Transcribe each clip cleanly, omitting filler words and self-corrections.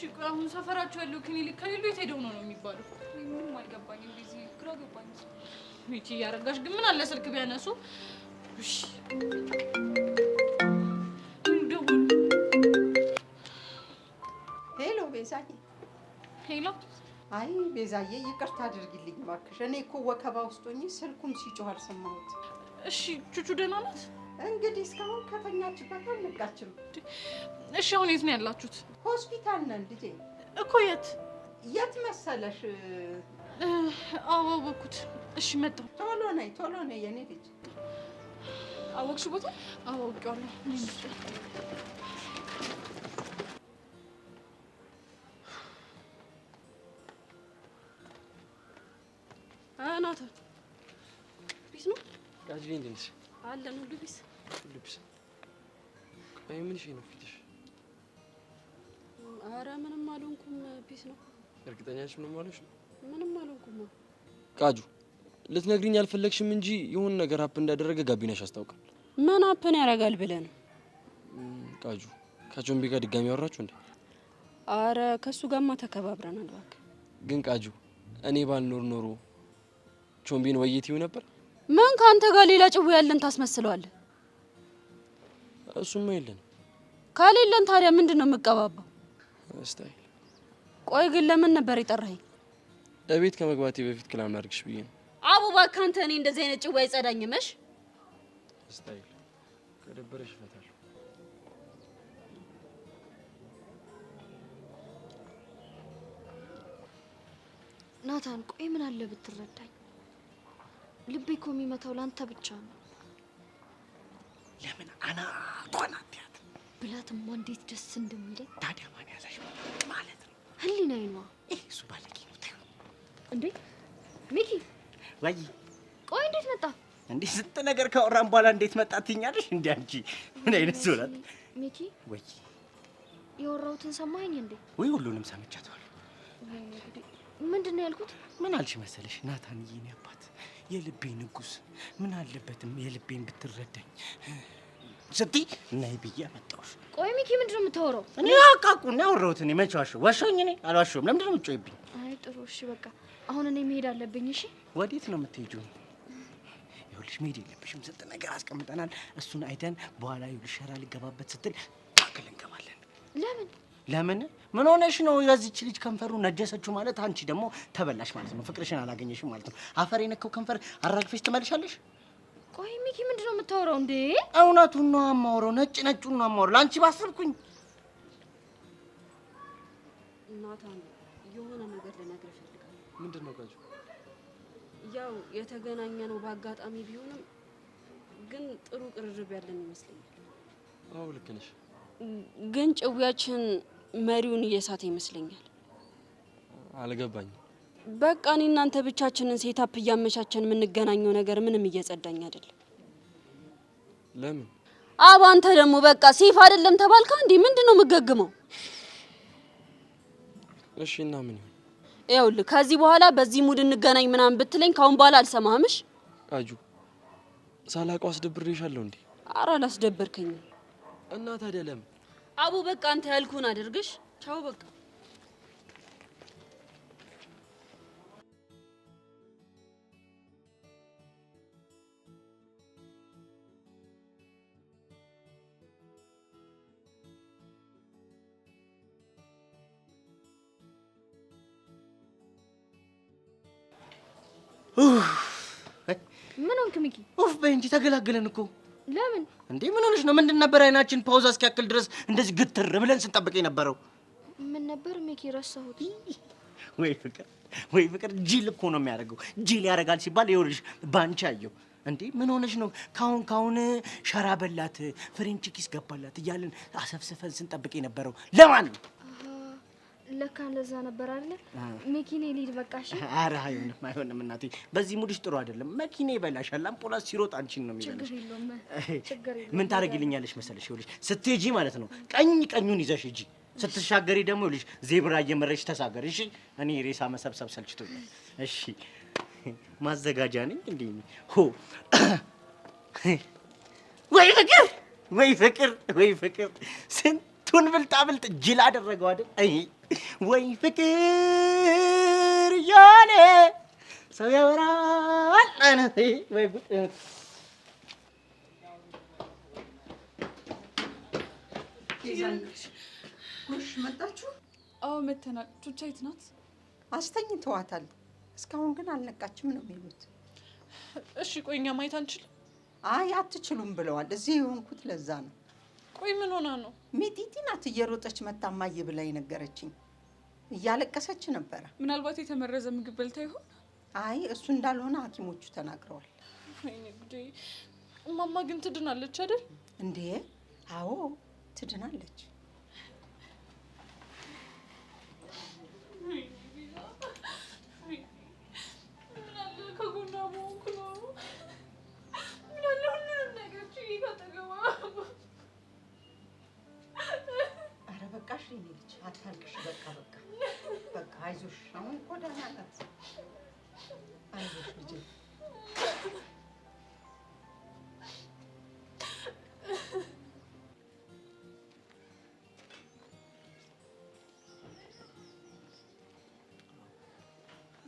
እሺ አሁን ሰፈራቸው ያለው ክሊኒክ ከሌሉ የት ሄደው ነው የሚባለው? ምንም አልገባኝም። ቢዚ ግራ ገባኝ። ሚቺ ያረጋሽ ግን ምን አለ ስልክ ቢያነሱ? እሺ ሄሎ ቤዛዬ። ሄሎ። አይ ቤዛዬ ይቅርታ አድርጊልኝ እባክሽ። እኔ እኮ ወከባ ውስጥ ሆኜ ስልኩም ሲጮህ አልሰማሁት። እሺ ቹቹ ደህና ናት? እንግዲህ እስካሁን ከተኛችበት አልነቃችም። እሺ አሁን የት ነው ያላችሁት? ሆስፒታል ነን ልጄ። እኮ የት መሰለሽ? አወኩት። እሺ መጣሁ። ቶሎ ነይ የኔ ልጅ። አወቅሽ ቦታ? አውቄዋለሁ። ናታን ቢስ ነው ጋጅሌ እንዴት ነሽ? አለን ሁሉ ቢስ ቆይ ምን ነው ፊትሽ? ኧረ ምንም አልሆንኩም። ቢስ ነው። እርግጠኛ ነሽ ምንም አልሆንሽ? ምንም አልሆንኩም። ቃጁ ልትነግሪኝ አልፈለግሽም እንጂ የሆነ ነገር አፕ እንዳደረገ ጋቢናሽ ያስታውቃል። ምን አፕን ያደርጋል ብለህ ነው? ቃጁ ከቾምቢ ጋር ድጋሚ ያወራችሁ እንዴ? ኧረ ከሱ ጋርማ ተከባብረናል እባክህ። ግን ቃጁ እኔ ባልኖር ኖሮ ቾምቢን ወይቲው ነበር። ምን ካንተ ጋር ሌላ ጭው ያለን ታስመስለዋለህ? እሱማ የለን። ካሌለን ታዲያ ምንድነው የምቀባባው? ስታይል። ቆይ ግን ለምን ነበር የጠራኸኝ? እቤት ከመግባቴ በፊት ክላም ላድርግሽ ብዬ ነው። አቡ እባክህ አንተ እኔ እንደዚህ አይነት ጭው አይጸዳኝምሽ። ስታይል ከደበረሽ ፈታል። ናታን ቆይ ምን አለ ብትረዳኝ? ልቤ እኮ የሚመታው ላንተ ብቻ ነው። ለምን አናቷን አትያት ብላትማ እንዴት ደስ እንደሚለኝ። ታዲያ ማን ያዛሽ ማለት ነው? ህሊናዬ ነዋ። እሱ ባለጌ ነው። ተይው እንዴ ሚኪ። ወይ ቆይ እንዴት መጣ? እንዴ ስንት ነገር ካወራን በኋላ እንዴት መጣ ትኛለሽ? እንዴ አንቺ ምን አይነት ሰው ናት? ሚኪ ወይ የወራሁትን ሰማኸኝ እንዴ? ወይ ሁሉንም ሰምቻለሁ። ምንድነው ያልኩት? ምን አልሽ መሰለሽ? ናታን የኔ አባት የልቤ ንጉስ ምን አለበትም የልቤን ብትረዳኝ ስትይ ነይ ብዬ መጣሁሽ። ቆይ ሚኪ ምንድነው የምታወራው? እኔ አቃቁና ያወራሁት እኔ መቼ ዋሸሁ? ዋሸሁኝ? እኔ አልዋሸሁም። ለምንድነው የምትጮይብኝ? አይ ጥሩ እሺ በቃ አሁን እኔ መሄድ አለብኝ። እሺ ወዴት ነው የምትሄጂው? ይኸውልሽ መሄድ የለብሽም። ስንት ነገር አስቀምጠናል። እሱን አይተን በኋላ ይኸውልሽ ሸራ ልገባበት ስትል ታክል እንገባለን። ለምን ምን ሆነሽ ነው? ያዚች ልጅ ከንፈሩ ነጀሰችው ማለት አንቺ ደግሞ ተበላሽ ማለት ነው። ፍቅርሽን አላገኘሽም ማለት ነው። አፈር የነካው ከንፈር አራግፈሽ ትመልሻለሽ። ቆይ ሚኪ ምንድነው የምታወራው እንዴ? እውነቱን ነው የማወራው። ነጩን ነው የማወራው። ላንቺ ባሰብኩኝ። ናታን የሆነ ነገር ልነግርህ እፈልጋለሁ። ምንድነው ቃጁ? ያው የተገናኘነው በአጋጣሚ ቢሆንም ግን ጥሩ ቅርርብ ያለን ይመስለኛል። አዎ ልክ ነሽ። ግን ጭውያችን መሪውን እየሳተ ይመስለኛል። አልገባኝም። በቃ እኔ እናንተ ብቻችንን ሴታፕ እያመቻቸን የምንገናኘው ነገር ምንም እየጸዳኝ አይደለም። ለምን? አባ አንተ ደግሞ በቃ ሴፍ አይደለም ተባልካ እንዴ? ምንድነው የምገግመው? እሺ እና ምን ይሁን? ይኸውልህ ከዚህ በኋላ በዚህ ሙድ እንገናኝ ምናምን ብትለኝ ካሁን በኋላ አልሰማህምሽ። ቃጁ ሳላውቀው አስደብሬሻለሁ እንዴ? ኧረ አላስደበርከኝም። እና ታዲያ ለምን? አቡ በቃ አንተ ያልኩህን አድርግሽ። ቻው በቃ። ምን ሆንክ ሚኪ? ኡፍ በእንጂ ተገላገለን እኮ። ለምን እንዴ ምን ሆነሽ ነው? ምንድን ነበር አይናችን ፓውዝ እስኪያክል ድረስ እንደዚህ ግትር ብለን ስንጠብቅ የነበረው? ምን ነበር ሚኪ? ረሳሁት። ወይ ፍቅር ጂል እኮ ነው የሚያደርገው። ጂል ያደርጋል ሲባል ይኸውልሽ ባንቺ አየሁ። እንዴ ምን ሆነሽ ነው? ካሁን ሸራ በላት ፍሬንች ኪስ ገባላት እያልን አሰፍስፈን ስንጠብቅ የነበረው ለማን ነው? ለካ ለዛ ነበር አይደል? መኪኔ ሊድ በቃ እሺ። ኧረ አይሆንም እናቴ፣ በዚህ ሙድሽ ጥሩ አይደለም። መኪኔ ይበላሻል። አምፖላስ ሲሮጥ አንቺን ነው የሚበላሽ። ችግር የለውም። ምን ታደርጊልኛለሽ መሰለሽ? ይኸውልሽ ስትሄጂ ማለት ነው ቀኙን ይዘሽ ሂጂ። ስትሻገሪ ደግሞ ይኸውልሽ ዜብራ እየመረሽ ተሳገሪ። እሺ እኔ ሬሳ መሰብሰብ ሰልችቶኛል። እሺ ማዘጋጃ ነኝ እንዴ? ወይ ፍቅር ስንቱን ብልጣ ጅል አደረገው አይደል? ወይ ፍቅር ያለ ሰው ያወራል አይነት ወይ ፍቅር ጉሽ መጣችሁ? አዎ መተናል። ቹቻ የት ናት? አስተኝተዋታል። እስካሁን ግን አልነቃችም ነው የሚሉት። እሺ ቆይ እኛ ማየት አንችልም? አይ አትችሉም ብለዋል። እዚህ የሆንኩት ለዛ ነው። ቆይ ምን ሆና ነው? ሚጢጢ ናት እየሮጠች መታ እማዬ ብላ የነገረችኝ። እያለቀሰች ነበረ። ምናልባት የተመረዘ ምግብ በልታ ይሆን? አይ እሱ እንዳልሆነ ሐኪሞቹ ተናግረዋል። ወይኔ ጉዴ። እማማ ግን ትድናለች አይደል? እንዴ አዎ ትድናለች። በቃሽ የኔ ልጅ አታልቅሽ። በቃ አይዞሽ። አሁን እኮ ደህና ናት። አይዞሽ ልጄ።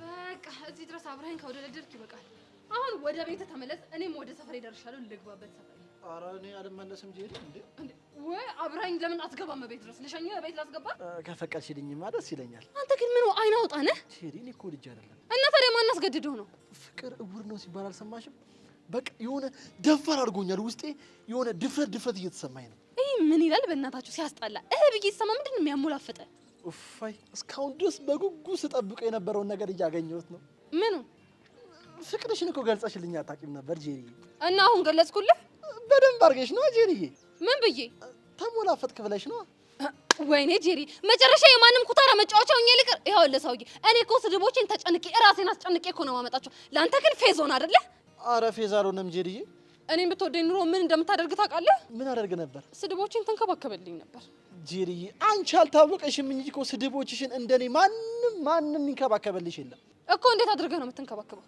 በቃ እዚህ ድረስ አብረኸኝ ከወደደድክ ይበቃል። አሁን ወደ ቤት ተመለስ። እኔም ወደ ሰፈር ደርሻለሁ። ልግባበት ሰፈር። ኧረ እኔ አልመለስም ጄሪ። እንዴ ወይ አብረኸኝ ለምን አትገባም? ቤት ድረስ ልሸኝህ? ቤት ላስገባ? ከፈቀድሽልኝማ ደስ ይለኛል። አንተ ግን ምን አይን አውጣ ነህ? ጄሪ እኔ እኮ ልጅ አይደለም። እና ታዲያ ማን አስገድደው ነው? ፍቅር እውር ነው ሲባል አልሰማሽም? በቃ የሆነ ደፋር አድርጎኛል። ውስጤ የሆነ ድፍረት እየተሰማኝ ነው። ይህ ምን ይላል በእናታችሁ ሲያስጣላ። ብዬ ሰማ ምንድን ነው የሚያሞላፍጠ? ኡፋይ እስካሁን ድረስ በጉጉ ስጠብቀው የነበረውን ነገር እያገኘሁት ነው። ምኑ? ፍቅርሽን እኮ ገልጸሽልኝ አታውቂም ነበር ጄሪ። እና አሁን ገለጽኩልህ? በደንብ አድርገሽ ነው ጄሪዬ። ምን ብዬ? ተሞላፈጥክ ብለሽ ነው። ወይኔ ጄሪ፣ መጨረሻ የማንም ኩታራ መጫወቻው እኛ ልቅር። ይኸውልህ ሰውዬ፣ እኔ እኮ ስድቦችን ተጨንቄ ራሴን አስጨንቄ እኮ ነው ማመጣቸው። ለአንተ ግን ፌዝ ሆነ አይደለ? አረ ፌዝ አልሆነም ጄሪዬ። እኔም ብትወደኝ ኑሮ ምን እንደምታደርግ ታውቃለህ? ምን አደርግ ነበር? ስድቦችን ተንከባከበልኝ ነበር። ጄሪዬ አንቺ አልታወቀሽም እንጂ እኮ ስድቦችሽን እንደኔ ማንም ይንከባከበልሽ የለም እኮ። እንዴት አድርገህ ነው የምትንከባከበው?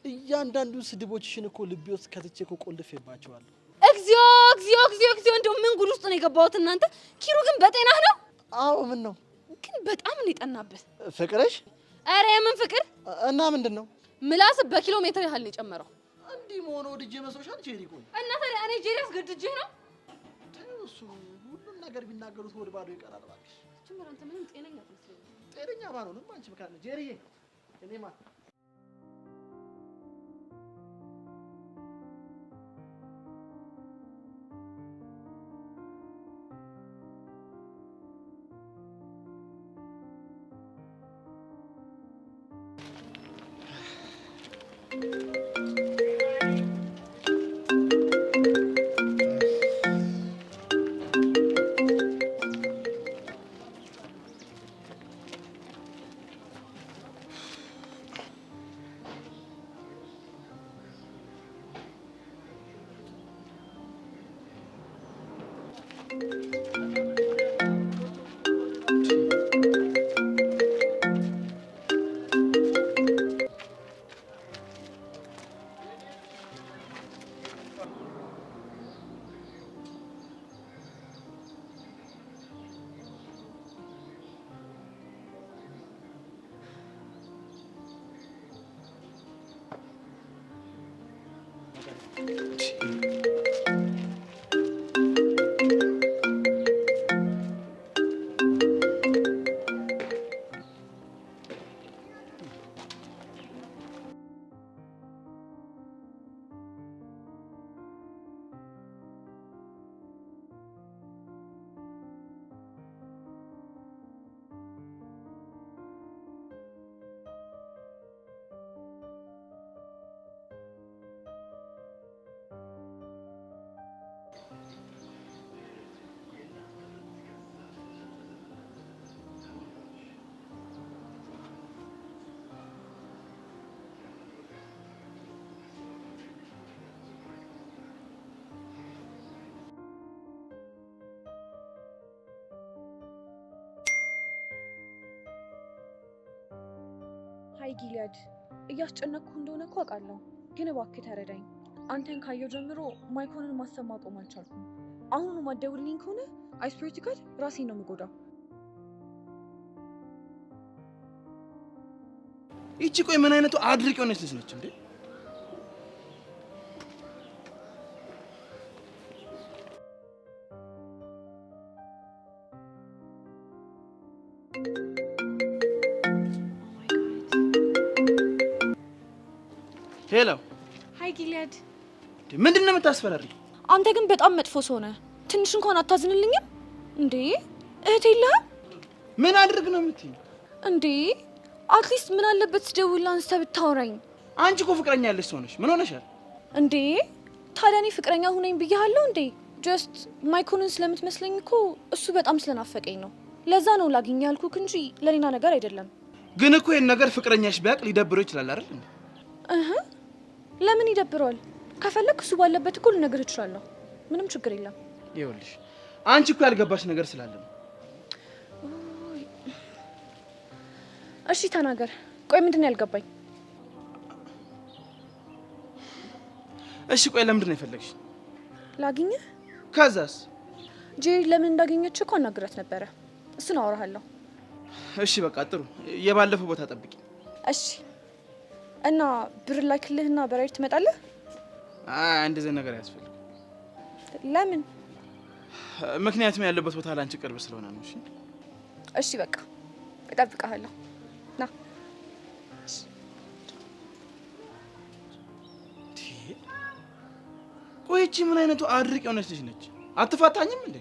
እያንዳንዱ ስድቦችሽን እኮ ልቤ ውስጥ ከትቼ እኮ ቆልፌባቸዋለሁ። እግዚኦ እግዚኦ እግዚኦ እግዚኦ! እንደው ምን ጉድ ውስጥ ነው የገባሁት እናንተ። ኪሩ ግን በጤናህ ነው? አዎ። ምን ነው ግን በጣም ነው የጠናበት ፍቅርሽ? አረ የምን ፍቅር እና ምንድን ነው? ምላስ በኪሎ ሜትር ያህል ነው የጨመረው። እንዲህ መሆኑ ወድጄ መስሎሻል ጄሪ? ቆይ እና ታዲያ እኔ ጄሪ አስገድጄህ ነው? እሱ ሁሉን ነገር ቢናገሩት ሆድ ባዶ ይቀራል። እባክሽ ጭምር አንተ ምንም ጤነኛ አትመስለኝም። ጤነኛ ባልሆንም አንቺ ብካለ ጄሪዬ እኔማ ሀይ ጊሊያድ፣ እያስጨነቅኩ እንደሆነ እኮ አውቃለሁ፣ ግን እባክህ ተረዳኝ። አንተን ካየው ጀምሮ ማይኮንን ማሰብ ማቆም አልቻልኩም። አሁኑ ማትደውልልኝ ከሆነ አይስፕሪት ጋር ራሴን ነው የምጎዳው። ይቺ ቆይ ምን አይነቱ አድርቅ የሆነች ልጅ ነች እንዴ? ሄሎ። ሃይ ጊሊያድ። ምንድነው የምታስፈራሪ? አንተ ግን በጣም መጥፎ ሰው ነህ። ትንሽ እንኳን አታዝንልኝም እንዴ? እህት የለህም? ምን አድርግ ነው የምትይኝ እንዴ? አትሊስት ምን አለበት ስደውልልህ አንስተህ ብታወራኝ? አንቺ እኮ ፍቅረኛ ያለሽ ሰው ነሽ። ምን ሆነሻል እንዴ? ታዲያ እኔ ፍቅረኛ ሁነኝ ብያለሁ እንዴ? ጀስት ማይኮንን ስለምትመስለኝ እኮ እሱ በጣም ስለናፈቀኝ ነው። ለዛ ነው ላግኝ ያልኩክ እንጂ ለሌላ ነገር አይደለም። ግን እኮ ይሄን ነገር ፍቅረኛሽ ቢያቅ ሊደብረው ይችላል አይደል እንዴ? ለምን ይደብረዋል? ከፈለክ እሱ ባለበት እኮ ልነግርህ እችላለሁ። ምንም ችግር የለም። ይኸውልሽ አንቺ እኮ ያልገባሽ ነገር ስላለ ነው። እሺ ተናገር። ቆይ ምንድን ነው ያልገባኝ? እሺ ቆይ ለምንድን ነው የፈለግሽ? ላግኝህ። ከዛስ? ጄሪ ለምን እንዳገኘች እኮ አናግራት ነበረ። እሱን አወራሃለሁ። እሺ በቃ ጥሩ። የባለፈው ቦታ ጠብቂ። እሺ። እና ብር ላክልህና በራይድ ትመጣለህ? እንደዚህ ነገር አያስፈልግም። ለምን? ምክንያቱም ያለበት ቦታ ላንቺ ቅርብ ስለሆነ ነው። እሺ እሺ በቃ እጠብቅሃለሁ። ና። ቆይ እቺ ምን አይነቱ አድርቅ የሆነች ልጅ ነች? አትፋታኝም እንዴ?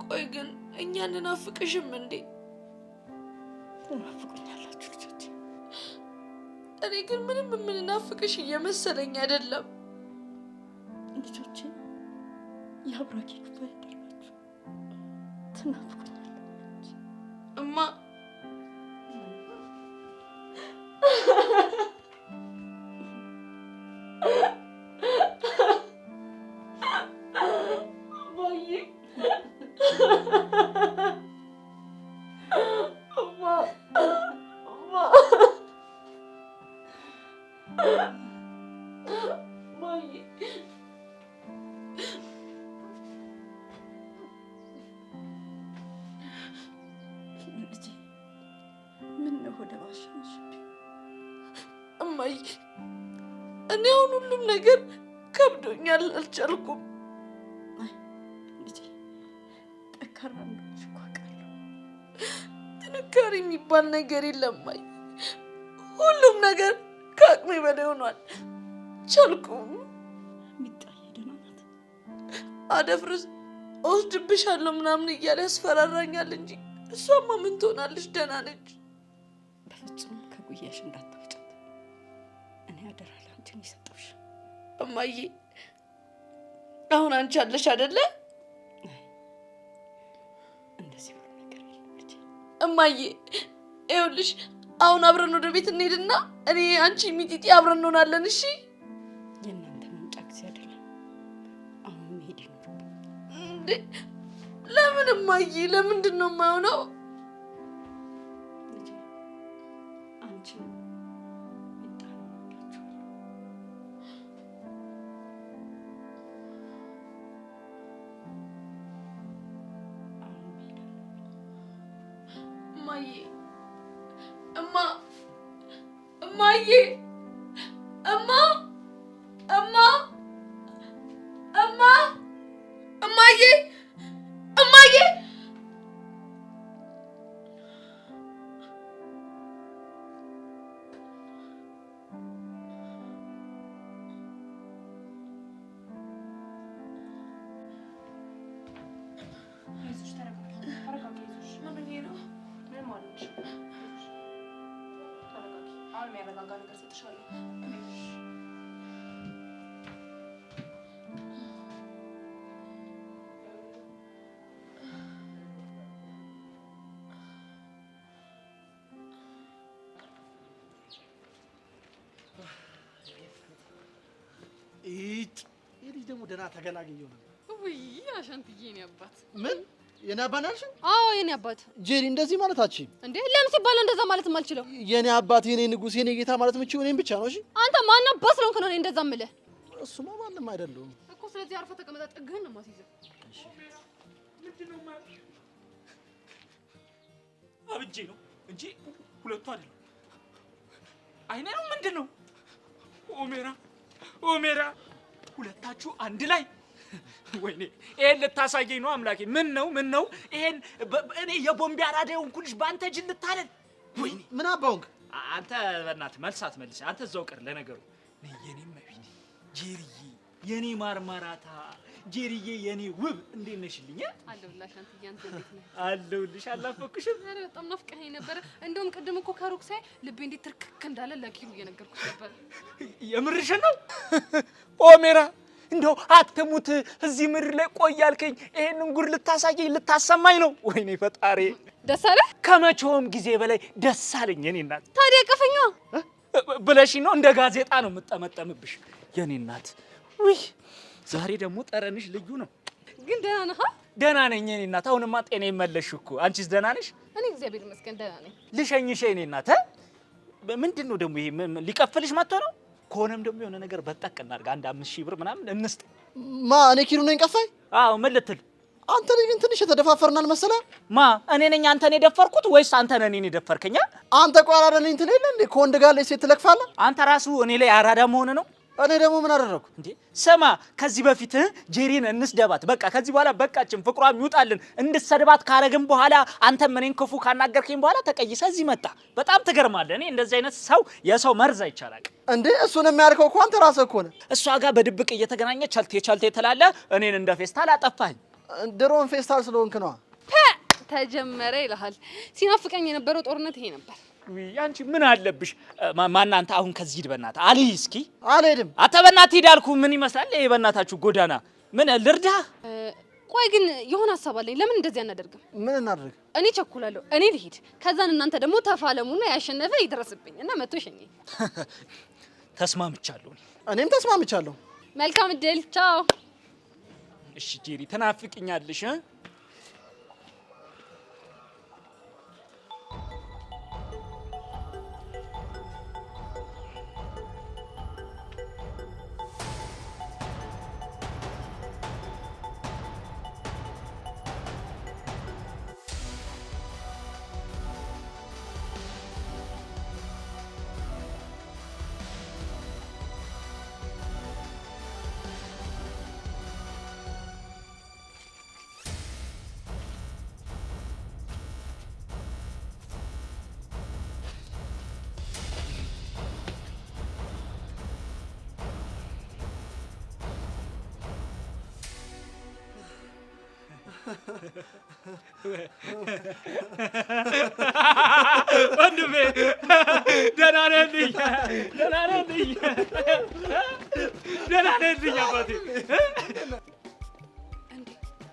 ቆይ ግን እኛን እናፍቅሽም እንዴ? እናፍቁኛላችሁ ልጆች። እኔ ግን ምንም የምንናፍቅሽ እየመሰለኝ አይደለም። ልጆቼ የአብራኬ ክፍል አይደላችሁ። ትናፍቁኛላችሁ እማ። እማዬ እኔ አሁን ሁሉም ነገር ከብዶኛል፣ አልቻልኩም። ልጄ ጠንካራ እንደሆንሽ እኮ አውቃለሁ። ጥንካሬ የሚባል ነገር የለም እማዬ። ሁሉም ነገር ከአቅሜ በላይ ሆኗል፣ አልቻልኩም። ሚጣዬ ደህና ናት? አደፍርስ እወስድብሻለሁ ምናምን እያለ ያስፈራራኛል እንጂ እሷማ ምን ትሆናለች? ደህና ነች። በፍጹም ከጉያሽ እንዳታወጫት። እኔ አደራ ለአንቺ ነው የሰጠሁሽ። እማዬ አሁን አንቺ አለሽ አይደለ? እንደዚህ ሁሉ ነገር የለም ልጄ። እማዬ ይኸውልሽ አሁን አብረን ወደ ቤት እንሄድና እኔ አንቺ ሚጢጢ አብረን እንሆናለን። እሺ? የእናንተ መምጫ ጊዜ አይደለም፣ አሁን መሄድ ይኖርብኝ። እንዴ ለምን እማዬ? ለምንድን ነው የማይሆነው? ልጄ አንቺ በጣም ወዳችኋለሁ። አሁን መሄድ አለብኝ። እማዬ እማዬ እማ እማዬ እማዬ አለች። ተረጋጊ። አሁን የሚያረጋጋ ነገር ሰጥሻለሁ። ይህ ልጅ ደግሞ ደህና ተገላገኘው ነው። ውይ አሻንትዬ የኔ አባት። ምን የኔ አባት አልሽኝ? አዎ የኔ አባት። ጄሪ እንደዚህ ማለታችን እንዴ ለምን ሲባል እንደዛ ማለት የማልችለው? የኔ አባት የኔ ንጉስ የኔ ጌታ ማለት የምችው እኔን ብቻ ነው። እሺ አንተ ማን አባት ስለሆንክ ነው እኔ እንደዛ የምልህ? እሱማ ማንም አይደለም እኮ። ስለዚህ አርፈህ ተቀመጣ፣ ጥግህን ነው የማስይዘው። ምንድነው አብጄ ነው እንጂ ሁለቱ አይደለም። አይኔ ነው ምንድነው? ኦሜራ ሁለታችሁ አንድ ላይ ወይኔ! ይሄን ልታሳየኝ ነው አምላኬ። ምን ነው ይሄን እኔ የቦምቤ አራዳ የሆንኩልሽ በአንተ እጅ ልታለን? ወይኔ ምን አባውንክ አንተ በእናትህ መልሳት መልስ። አንተ እዛው ቀር። ለነገሩ የኔ መቢት ጄሪዬ፣ የኔ ማርማራታ ጄሪዬ፣ የኔ ውብ እንዴት ነሽልኝ? አለሁልሽ አንተዬ። አንተ እንዴት ነህ? አለሁልሽ። አላፈኩሽም? ኧረ በጣም ናፍቀኸኝ ነበረ። እንደውም ቅድም እኮ ከሩቅ ሳይ ልቤ እንዴት ትርክክ እንዳለ ለኪሩ እየነገርኩሽ ነበር። የምርሽን ነው ኦሜራ? እንደው አትሙት እዚህ ምድር ላይ ቆይ ያልከኝ ይሄንን ጉድ ልታሳየኝ ልታሰማኝ ነው? ወይኔ ፈጣሪ! ደስ አለህ? ከመቼውም ጊዜ በላይ ደስ አለኝ የኔ እናት። ታዲያ ቀፈኛ ብለሽኝ ነው እንደ ጋዜጣ ነው የምጠመጠምብሽ የኔ እናት። ውይ ዛሬ ደግሞ ጠረንሽ ልዩ ነው። ግን ደህና ነህ? ደህና ነኝ የኔ እናት። አሁንማ ጤና ይመለሽ እኮ። አንቺስ ደህና ነሽ? እኔ እግዚአብሔር ይመስገን ደህና ነኝ። ልሸኝሽ የኔ እናት። ምንድን ነው ደግሞ ይሄ? ሊቀፍልሽ መጥቶ ነው? ከሆነም ደግሞ የሆነ ነገር በጠቅ እናድርግ። አንድ 5000 ብር ምናምን እንስጥ። ማ እኔ ኪሩ ነኝ ቀፋይ? አዎ ምን ልትል? አንተ ነኝ ግን ትንሽ የተደፋፈርናል መሰለህ። ማ እኔ ነኝ አንተን የደፈርኩት ወይስ አንተ ነህ እኔን የደፈርከኝ? አንተ ቆይ አራዳ ነኝ ትል የለ እንዴ? ከወንድ ጋር ላይ ሴት ትለክፋለህ። አንተ ራሱ እኔ ላይ አራዳ መሆን ነው። እኔ ደግሞ ምን አደረኩ እንዴ? ስማ ከዚህ በፊት ጄሪን እንስደባት፣ በቃ ከዚህ በኋላ በቃችን፣ ፍቅሯም ይውጣልን። እንድትሰድባት ካረግን በኋላ አንተም እኔን ክፉ ካናገርከኝ በኋላ ተቀይሰ እዚህ መጣ። በጣም ትገርማለህ። እኔ እንደዚህ አይነት ሰው የሰው መርዝ አይቻላል እንዴ? እሱን የሚያልከው እኮ አንተ ራስህ እኮ ነህ። እሷ ጋር በድብቅ እየተገናኘ ቸልቴ ትላለህ። እኔን እንደ ፌስታል አጠፋኝ። ድሮን ፌስታል ስለሆንክ ነው። ተጀመረ ይልሃል። ሲናፍቀኝ የነበረው ጦርነት ይሄ ነበር። አንቺ ምን አለብሽ? ማን አንተ አሁን ከዚህ ሂድ በእናትህ። አልይ እስኪ አልሄድም። አንተ በእናትህ ሂድ አልኩህ። ምን ይመስላል ይሄ በእናታችሁ ጎዳና? ምን ልርዳህ? ቆይ ግን የሆነ ሀሳብ አለኝ። ለምን እንደዚህ አናደርግም? ምን እናድርግ? እኔ ቸኩላለሁ። እኔ ልሂድ፣ ከዛን እናንተ ደግሞ ተፋለሙና ያሸነፈ ይድረስብኝ እና መጥቶ ይሸኘኝ። ተስማምቻለሁ። እኔም ተስማምቻለሁ። መልካም እድል። ቻው። እሺ ጄሪ ትናፍቅኛለሽ? ወንድሜ ደህና ነህልኝ? ደህና ነህልኝ? ደህና ነህልኝ አባቴ?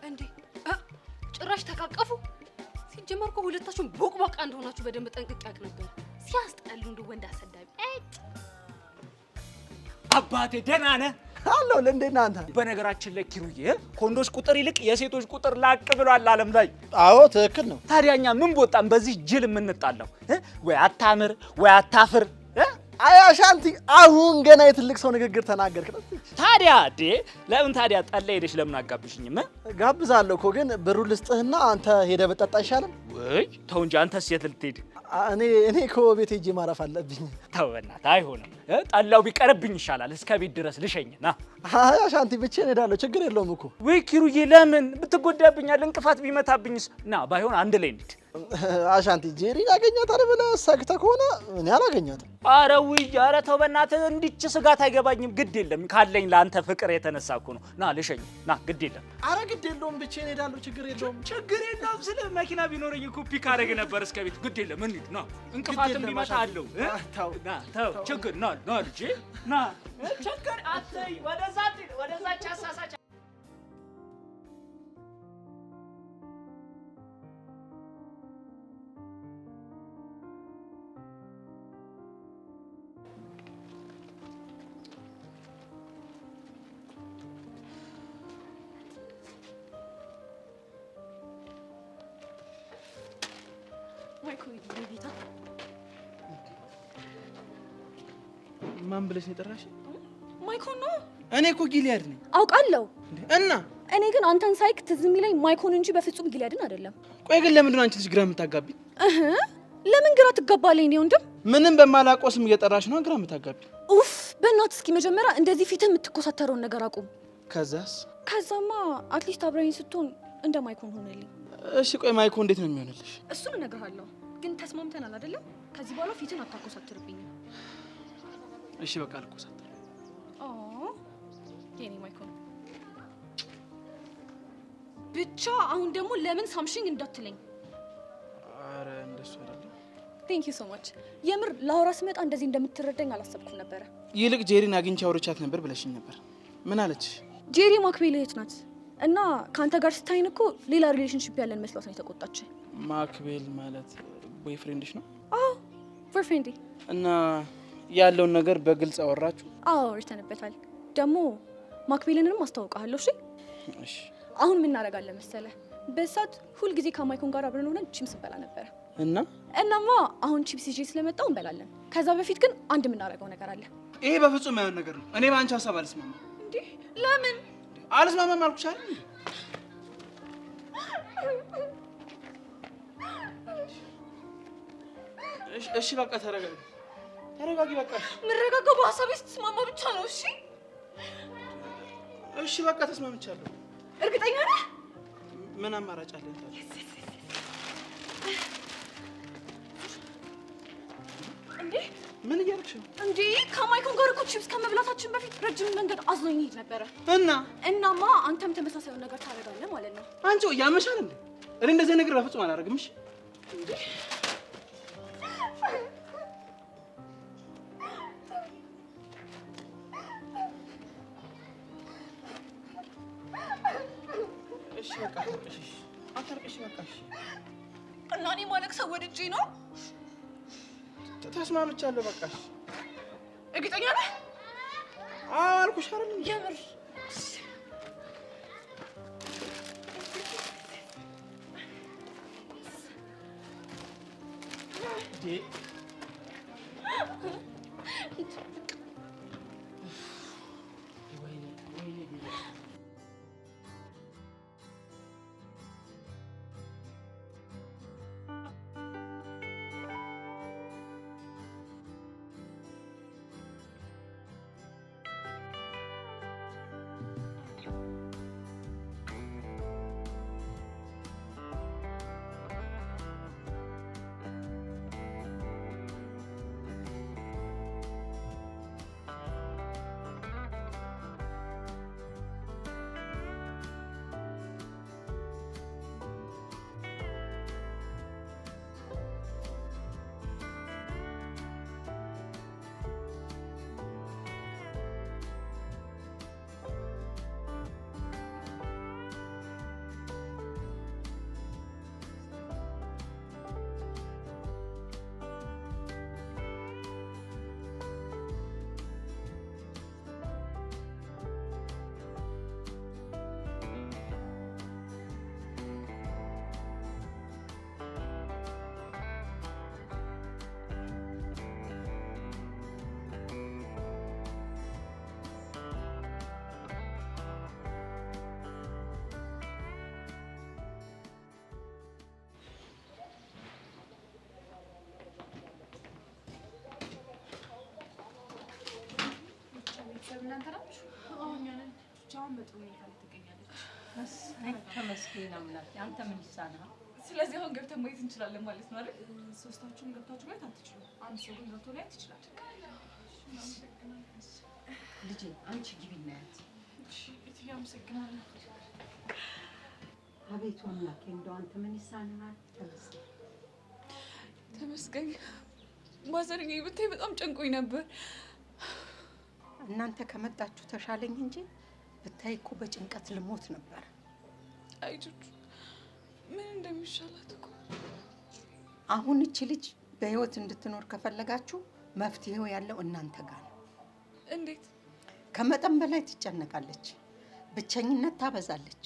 እንዴ ጭራሽ ተቃቀፉ። ሲጀመር እኮ ሁለታችሁም ቦቅቧቃ እንደሆናችሁ በደንብ ጠንቅቄ አውቅ ነበር። ሲያስጠሉ እንደ ወንድ አሰዳቢ። አባቴ ደህና ነህ? አለው ለእንዴት ነህ አንተ? በነገራችን ላይ ኪሩዬ ከወንዶች ቁጥር ይልቅ የሴቶች ቁጥር ላቅ ብሏል ዓለም ላይ። አዎ ትክክል ነው። ታዲያ እኛ ምን ቦጣን በዚህ ጅል የምንጣለው? ወይ አታምር ወይ አታፍር። አይ አሻንቲ፣ አሁን ገና የትልቅ ሰው ንግግር ተናገርክ። ታዲያ ለምን ታዲያ ጠላ ሄደሽ ለምን አጋብሽኝም? ጋብዛለሁ እኮ ግን ብሩን ልስጥህና አንተ ሄደህ ብትጠጣ አይሻልም? ወይ ተው እንጂ አንተስ የት ልትሄድ? እኔ እኮ ቤት ሄጄ ማረፍ አለብኝ። ተው በእናትህ አይሆንም። ጠላው ቢቀርብኝ ይሻላል። እስከ ቤት ድረስ ልሸኝና። አይ አሻንቲ ብቻዬን እሄዳለሁ፣ ችግር የለውም እኮ። ወይ ኪሩዬ ለምን ብትጎዳብኛል? እንቅፋት ቢመታብኝስ? ና ባይሆን አንድ ላይ እንሂድ። አሻንቲ ጄሪን አገኛታለሁ ብለህ ሰግተህ ከሆነ እኔ አላገኛትም። ኧረ ውይ፣ ኧረ ተው በእናትህ፣ እንዲች ስጋት አይገባኝም። ግድ የለም ካለኝ ለአንተ ፍቅር የተነሳ እኮ ነው። ና ልሸኝ፣ ና ግድ የለም። ኧረ ግድ የለውም ብቻዬን እሄዳለሁ፣ ችግር የለውም። ችግር የለውም ስልህ መኪና ቢኖረኝ እኮ ፒክ አደረግ ነበር እስከ ቤት። ግድ የለም እንሂድ፣ ና እንቅፋትም ቢመጣ አለው። ና ተው፣ ችግር ና ልጄ ና፣ ችግር አትይ፣ ወደዛች አሳሳች ማን ብለሽ ነው የጠራሽ? ማይኮን ነው። እኔ እኮ ጊሊያድ ነኝ። አውቃለሁ። እና እኔ ግን አንተን ሳይክ ትዝ የሚለኝ ማይኮን እንጂ በፍጹም ጊሊያድን አይደለም። ቆይ ግን ለምንድን ነው አንቺ ልጅ ግራ የምታጋቢኝ? ለምን ግራ ትጋባለኝ? እኔ ወንድም ምንም በማላውቀው ስም እየጠራሽ ነው ግራ የምታጋቢኝ? ኡፍ፣ በእናትህ እስኪ መጀመሪያ እንደዚህ ፊትህ የምትኮሳተረውን ነገር አቁም። ከዛማ አትሊስት አብረኝ ስትሆን እንደ ማይኮን ሆነልኝ። እሺ ቆይ ማይኮ እንዴት ነው የሚሆንልሽ? እሱን እነግርሃለሁ። ግን ተስማምተናል አይደለም? ከዚህ በኋላ ፊትን አታኮሳትርብኝ። እሺ በቃ አልኮሳተርም። የኔ ማይኮን ብቻ አሁን ደግሞ ለምን ሳምሽኝ እንዳትለኝ። አረ እንደሱ አይደለም። ቴንክ ዩ ሶ ማች። የምር ላውራ ስመጣ እንደዚህ እንደምትረዳኝ አላሰብኩም ነበረ። ይልቅ ጄሪን አግኝቼ አውርቻት ነበር ብለሽኝ ነበር። ምን አለች? ጄሪ ማክቤል እህት ናት እና ከአንተ ጋር ስታይን እኮ ሌላ ሪሌሽንሺፕ ያለን መስሏት ነው የተቆጣች። ማክቤል ማለት ቦይፍሬንድሽ ነው? አዎ ቦይፍሬንዴ። እና ያለውን ነገር በግልጽ አወራችሁ? አዎ አውርተንበታል። ደግሞ ማክቤልንም አስተዋውቃለሁ። እሺ አሁን ምን እናደርጋለን መሰለህ? በሳት ሁል ጊዜ ከማይኮን ጋር አብረን ሆነን ቺፕስ እንበላ ነበረ። እናማ አሁን ቺፕስ ይዤ ስለመጣሁ እንበላለን። ከዛ በፊት ግን አንድ የምናደርገው ነገር አለ። ይሄ በፍጹም የማይሆን ነገር ነው። እኔ በአንቺ ሀሳብ አልስማማም። እንዴ ለምን አልስማማም አልኩሽ አይደል? እሺ በቃ ተረጋጊ በቃ። የምረጋጋው በሀሳቤ ስትስማማ ብቻ ነው። እሺ በቃ ተስማምቻለሁ። እርግጠኛ ነህ? ምን አማራጭ አለኝ ታዲያ? እንዴ ምን እያደረግሽ ነው? እንዴ ከማይኮን ጋር እኮ ቺፕስ ከመብላታችን በፊት ረጅም መንገድ አዝሎኝ ሄድ ነበረ። እናማ አንተም ተመሳሳይ ነገር ታደርጋለህ ማለት ነው። አንቺ ያመሻል እንዴ? እኔ እንደዚህ ነገር በፍጹም አላደርግም። እሺ እንዴ እሺ በቃ አታርቅሽ በቃ። እሺ እና እኔ ማለቅ ሰው ወድጄ ነው። ተስማምቻለሁ በቃ። እርግጠኛ ነህ? አዎ አልኩሽ አይደል? የምር እናንተ ናችሁ? ብቻዋን በጥሩ ሁኔታ ላይ ትገኛለች። ተመስገን አምላክ። አንተ ምን ይሳናል? ስለዚህ አሁን ገብተን ማየት እንችላለን ማለት ነው አይደል? ሶስታችሁም ገብታችሁ ማየት አትችሉም። አንድ ሰው ግን ገብቶ ማየት ይችላል። ልጄ አንቺ ግቢ እናያት። እሺ እትዬ አመሰግናለሁ። አቤቱ አምላኬ እንደው አንተ ምን ይሳንሃል? ተመስገን ተመስገን። ማዘርዬ ብታይ በጣም ጨንቆኝ ነበር። እናንተ ከመጣችሁ ተሻለኝ እንጂ ብታይ እኮ በጭንቀት ልሞት ነበር። አይ ጁጁ ምን እንደሚሻላት እኮ። አሁን እቺ ልጅ በህይወት እንድትኖር ከፈለጋችሁ መፍትሄው ያለው እናንተ ጋር ነው። እንዴት? ከመጠን በላይ ትጨነቃለች፣ ብቸኝነት ታበዛለች፣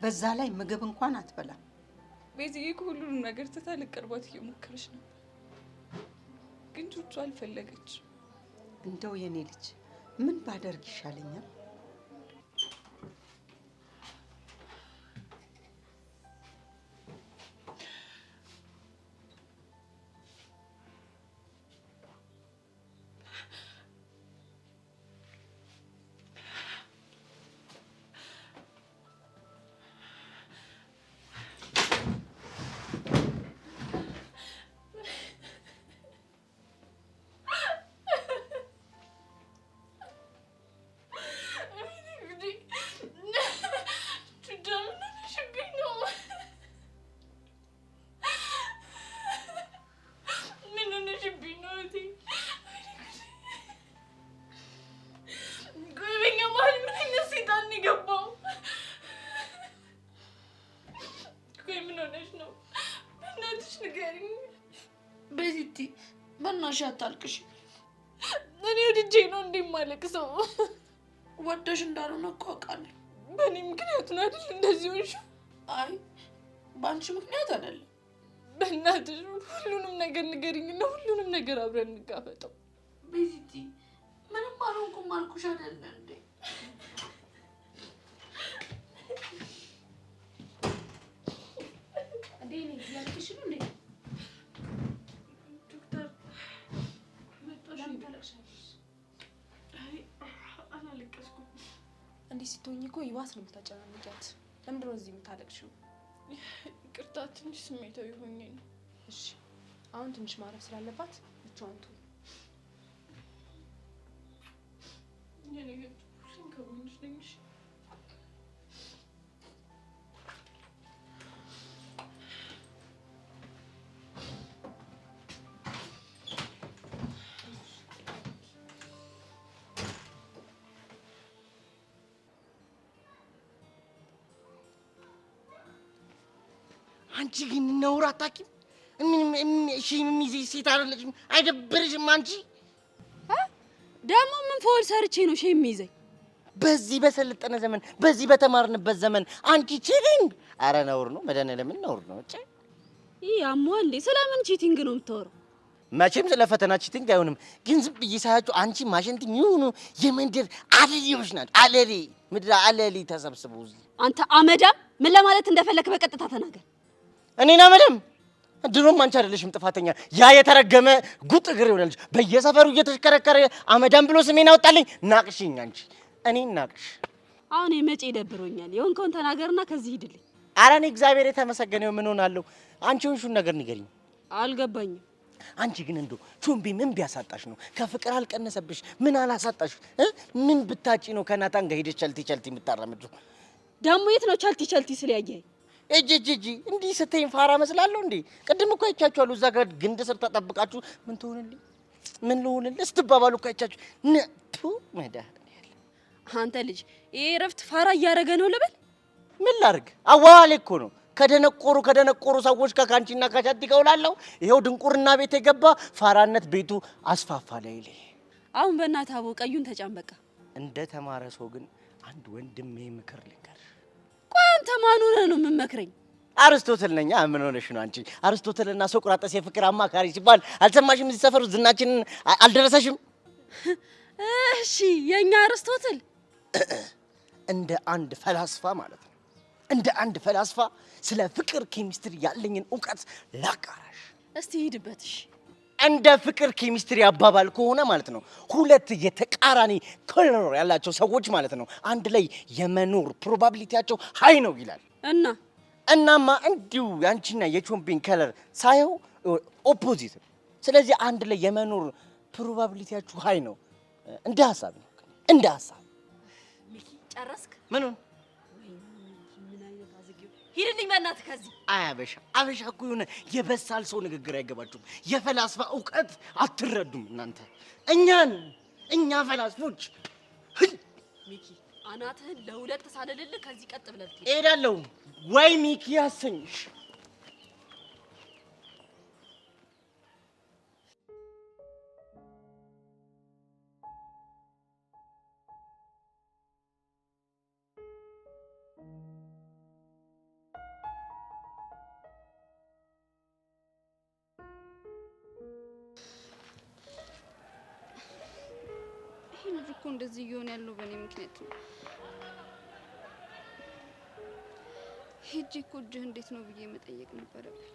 በዛ ላይ ምግብ እንኳን አትበላም። ቤዚዬ እኮ ሁሉንም ነገር ትታ ልቀርባት እየሞከረች ነበር፣ ግን ጁጁ አልፈለገች። እንደው የኔ ልጅ ምን ባደርግ ይሻለኛል? ቤቲ በእናትሽ አታልቅሽ። እኔ ወድጄ ነው እንደማለቅሰው። ወደሽ እንዳልሆነ እኮ አውቃለሁ። በእኔ ምክንያት ነው አይደል እንደዚህ ሆንሽው? አይ በአንቺ ምክንያት አይደለም። በእናትሽ ሁሉንም ነገር ንገሪኝና ሁሉንም ነገር አብረን እንጋፈጠው። ቤቲ ምንም አልሆንኩም አልኩሽ አይደል እንዴ? እንዴ ነኝ ያልኩሽ ነው እንዴ? ዶክተር ለምን ታለቅሻለሽ? አይ አላለቀስኩም። እንዲህ ስትሆኚ እኮ ይባስ ነው የምታጨናንቂያት። ለምንድን ነው እዚህ የምታለቅሽው? ይቅርታ ትንሽ ስሜታዊ ሆኜ ነው። እሺ አሁን ትንሽ ማረፍ ስላለባት ብቻዋን ትሁን። የኔ እህት ሁሌም ከጎንሽ ነኝ። እሺ አንቺ ግን ነውር አታውቂም? እሺ ሚዜ ሴት አይደለሽም? አይደብርሽም አንቺ? ደግሞ ምን ፎል ሰርቼ ነው ሼም የሚይዘኝ? በዚህ በሰለጠነ ዘመን በዚህ በተማርንበት ዘመን አንቺ ቺቲንግ! አረ ነውር ነው። መድኃኒዓለምን ነውር ነው። ይሄ አሟል እንዴ? ስለምን ቺቲንግ ነው የምታወራው? መቼም ስለ ፈተና ቺቲንግ አይሆንም። ግን ዝም ብዬ ሳያችሁ አንቺ ማሽንት የሚሆኑ የመንደር አለሌዎች ናቸው። አለሌ ምድር አለሌ ተሰብስበው እዚህ። አንተ አመዳም ምን ለማለት እንደፈለክ በቀጥታ ተናገር። እኔና መደም ድሮም አንቺ አይደለሽም ጥፋተኛ። ያ የተረገመ ጉጥ እግር ይሆናልሽ በየሰፈሩ እየተሽከረከረ አመዳም ብሎ ስሜን አወጣልኝ። ናቅሽኝ አንቺ እኔን ናቅሽ። አሁን የመጪ ደብሮኛል። የሆንከውን ተናገርና ከዚህ ሂድልኝ። ኧረ እኔ እግዚአብሔር የተመሰገነው ምን ሆናለሁ? አንቺ ሆንሽውን ነገር ንገሪኝ። አልገባኝም። አንቺ ግን እንደው ቾምቤ ምን ቢያሳጣሽ ነው? ከፍቅር አልቀነሰብሽ? ምን አላሳጣሽ? ምን ብታጪ ነው ከናታን ጋር ሄደሽ ቸልቲ ቸልቲ የምታራምዱ? ደግሞ የት ነው ቸልቲ ቸልቲ ስለያየኸኝ? እጂ እንዲህ ስትይኝ ፋራ መስላለሁ እንዴ? ቅድም እኮ አይቻችኋለሁ። እዛ ጋር ግንድ ስር ተጠብቃችሁ ምን ትሆንልኝ ምን ልሆንልህ ስትባባሉ እኮ አይቻችሁ ነቱ መድኃኒዓለም። አንተ ልጅ ይሄ እረፍት ፋራ እያደረገ ነው ልበል? ምን ላድርግ? አዋዋሌ እኮ ነው። ከደነቆሩ ሰዎች ጋር ካንቺና ካቻቲ ከውላለሁ። ይኸው ድንቁርና ቤት የገባ ፋራነት ቤቱ አስፋፋ ላይ ላይ። አሁን በእናትህ አቦ ቀዩን ተጫን በቃ። እንደ ተማረ ሰው ግን አንድ ወንድሜ ምክር ልንገርሽ። ቆይ አንተ ማን ሆነህ ነው የምመክረኝ? አርስቶትል ነኝ። ምን ሆነሽ ነው አንቺ? አርስቶትልና ሶቅራጠስ የፍቅር አማካሪ ሲባል አልሰማሽም? እዚህ ሰፈሩ ዝናችንን አልደረሰሽም? እሺ የኛ አርስቶትል እንደ አንድ ፈላስፋ ማለት ነው። እንደ አንድ ፈላስፋ ስለ ፍቅር ኬሚስትሪ ያለኝን እውቀት ላጋራሽ። እስቲ ሂድበት። እሺ እንደ ፍቅር ኬሚስትሪ አባባል ከሆነ ማለት ነው ሁለት የተቃራኒ ኮሎር ያላቸው ሰዎች ማለት ነው አንድ ላይ የመኖር ፕሮባቢሊቲያቸው ሃይ ነው ይላል። እና እናማ እንዲሁ ያንቺና የቾምፒን ከለር ሳየው ኦፖዚት ነው። ስለዚህ አንድ ላይ የመኖር ፕሮባቢሊቲያችሁ ሃይ ነው። እንደ ሐሳብ ነው። እንደ ሐሳብ ሚኪ ጨረስክ? ምኑን? ምን አይነት አዝጊው! ሂድልኝ በእናትህ ከዚህ። አበሻ እኮ የሆነ የበሳል ሰው ንግግር አይገባችሁም። የፈላስፋ እውቀት አትረዱም እናንተ። እኛ ፈላስፎች ሚኪ አናትህን ለሁለት ሳልልልህ ከዚህ ቀጥ ብለህ ትሄድ። እሄዳለሁ ወይ ሚኪ ያሰኝሽ። ልጅ እኮ እንደዚህ እየሆነ ያለው በእኔ ምክንያት ነው። ሄጄ እኮ እጅህ እንዴት ነው ብዬ መጠየቅ ነበረብኝ፣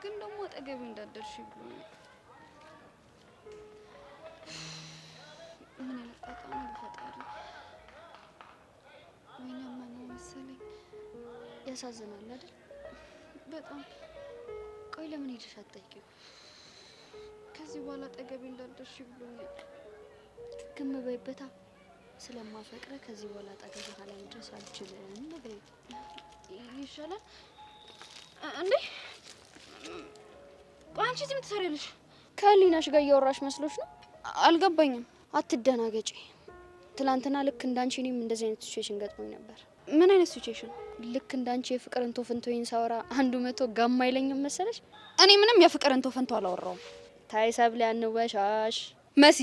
ግን ደግሞ አጠገቤ እንዳደርሽ ብሎኛል። ምን አይነት ጣጣ ነው በፈጣሪ። ወይኔ አማነው መሰለኝ። ያሳዝናል አይደል? በጣም። ቆይ ለምን ሄደሽ አትጠይቂው? ከዚህ በኋላ አጠገቤ እንዳደርሽ ብሎኛል። ግም በይበታ። ስለማፈቅረ ከዚህ በኋላ አጠገቤ አለመድረስ አልችልም በይ። ይሻላል እንዴ? ቆይ አንቺ እዚህ ምን ትሰሪያለሽ? ከህሊናሽ ጋር እያወራሽ መስሎሽ ነው? አልገባኝም። አትደናገጪ። ትላንትና ልክ እንዳንቺ እኔም እንደዚህ አይነት ሲቹዌሽን ገጥሞኝ ነበር። ምን አይነት ሲቹዌሽን? ልክ እንዳንቺ የፍቅር እንቶ ፍንቶይን ሳወራ 100 ጋማ አይለኝም መሰለሽ? እኔ ምንም የፍቅር እንቶ ፈንቶ አላወራውም። ታይ ሰብለ አንወሻሽ መሲ፣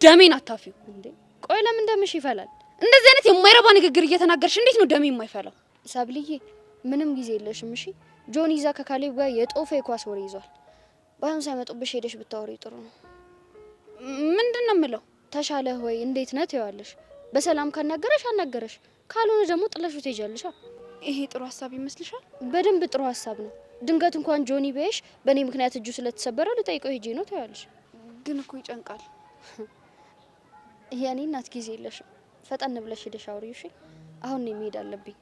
ደሜን አታፊው እንዴ! ቆይ ለምን ደምሽ ይፈላል? እንደዚህ አይነት የማይረባ ንግግር እየተናገርሽ እንዴት ነው ደሜ የማይፈላው? ሰብልዬ ምንም ጊዜ የለሽም። እሺ ጆን ይዛ ከካሌብ ጋር የጦፈ የኳስ ወሬ ይዟል። ባይሆን ሳይመጡብሽ ሄደሽ ብታወሪ ጥሩ ነው። ምንድነው የምለው? ተሻለ ሆይ እንዴት ነው ትያለሽ? በሰላም ካናገረሽ አናገረሽ፣ ካልሆነ ደግሞ ጥለሹ ትሄጃለሽ። ይሄ ጥሩ ሀሳብ ይመስልሻል? በደንብ ጥሩ ሀሳብ ነው። ድንገት እንኳን ጆኒ በይሽ በእኔ ምክንያት እጁ ስለተሰበረ ልጠይቀው ሄጄ ነው ትያለሽ። ግን እኮ ይጨንቃል። የኔ እናት ጊዜ የለሽም። ፈጠን ብለሽ ሄደሽ አውሪው። እሺ አሁን ነው መሄድ አለብኝ።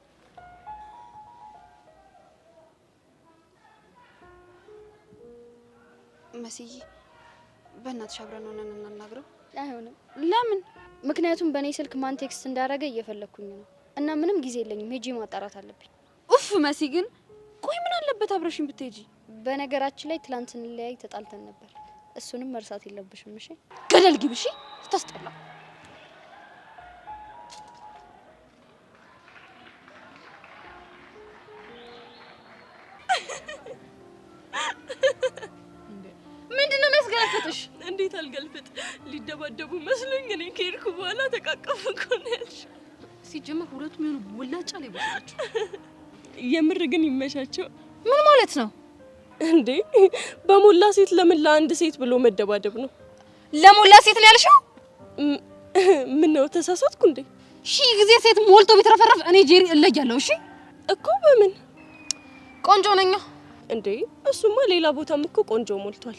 መስዬ በእናትሽ አብረን ሆነን እናናግረው። አይሆንም። ለምን? ምክንያቱም በእኔ ስልክ ማን ቴክስት እንዳረገ እየፈለኩኝ ነው እና ምንም ጊዜ የለኝም። ሄጄ ማጣራት አለብኝ። ኡፍ መሲ ግን ቆይ ምን አለበት አብረሽኝ ብትሄጂ? በነገራችን ላይ ትላንት እንለያይ ተጣልተን ነበር። እሱንም መርሳት የለብሽም። እሺ ገደል ግቢ። እሺ ታስጠላ። ምንድነው የሚያስገለፍጥሽ? እንዴት አልገልፍጥ? ሊደባደቡ መስሎኝ እኔ ከሄድኩ በኋላ ተቃቀፉ እኮ ነው ያልሽው። ሲጀመር ሁለቱም የሆኑ ወላጫ ላይ ቦታቸው። የምር ግን ይመሻቸው። ምን ማለት ነው እንዴ? በሞላ ሴት ለምን ለአንድ ሴት ብሎ መደባደብ ነው? ለሞላ ሴት ነው ያልሽው? ምን ነው ተሳሳትኩ እንዴ? ሺህ ጊዜ ሴት ሞልቶ ቢትረፈረፍ እኔ ጄሪ እለያለሁ። እሺ እኮ በምን ቆንጆ ነኝ እንዴ? እሱማ ሌላ ቦታም እኮ ቆንጆ ሞልቷል።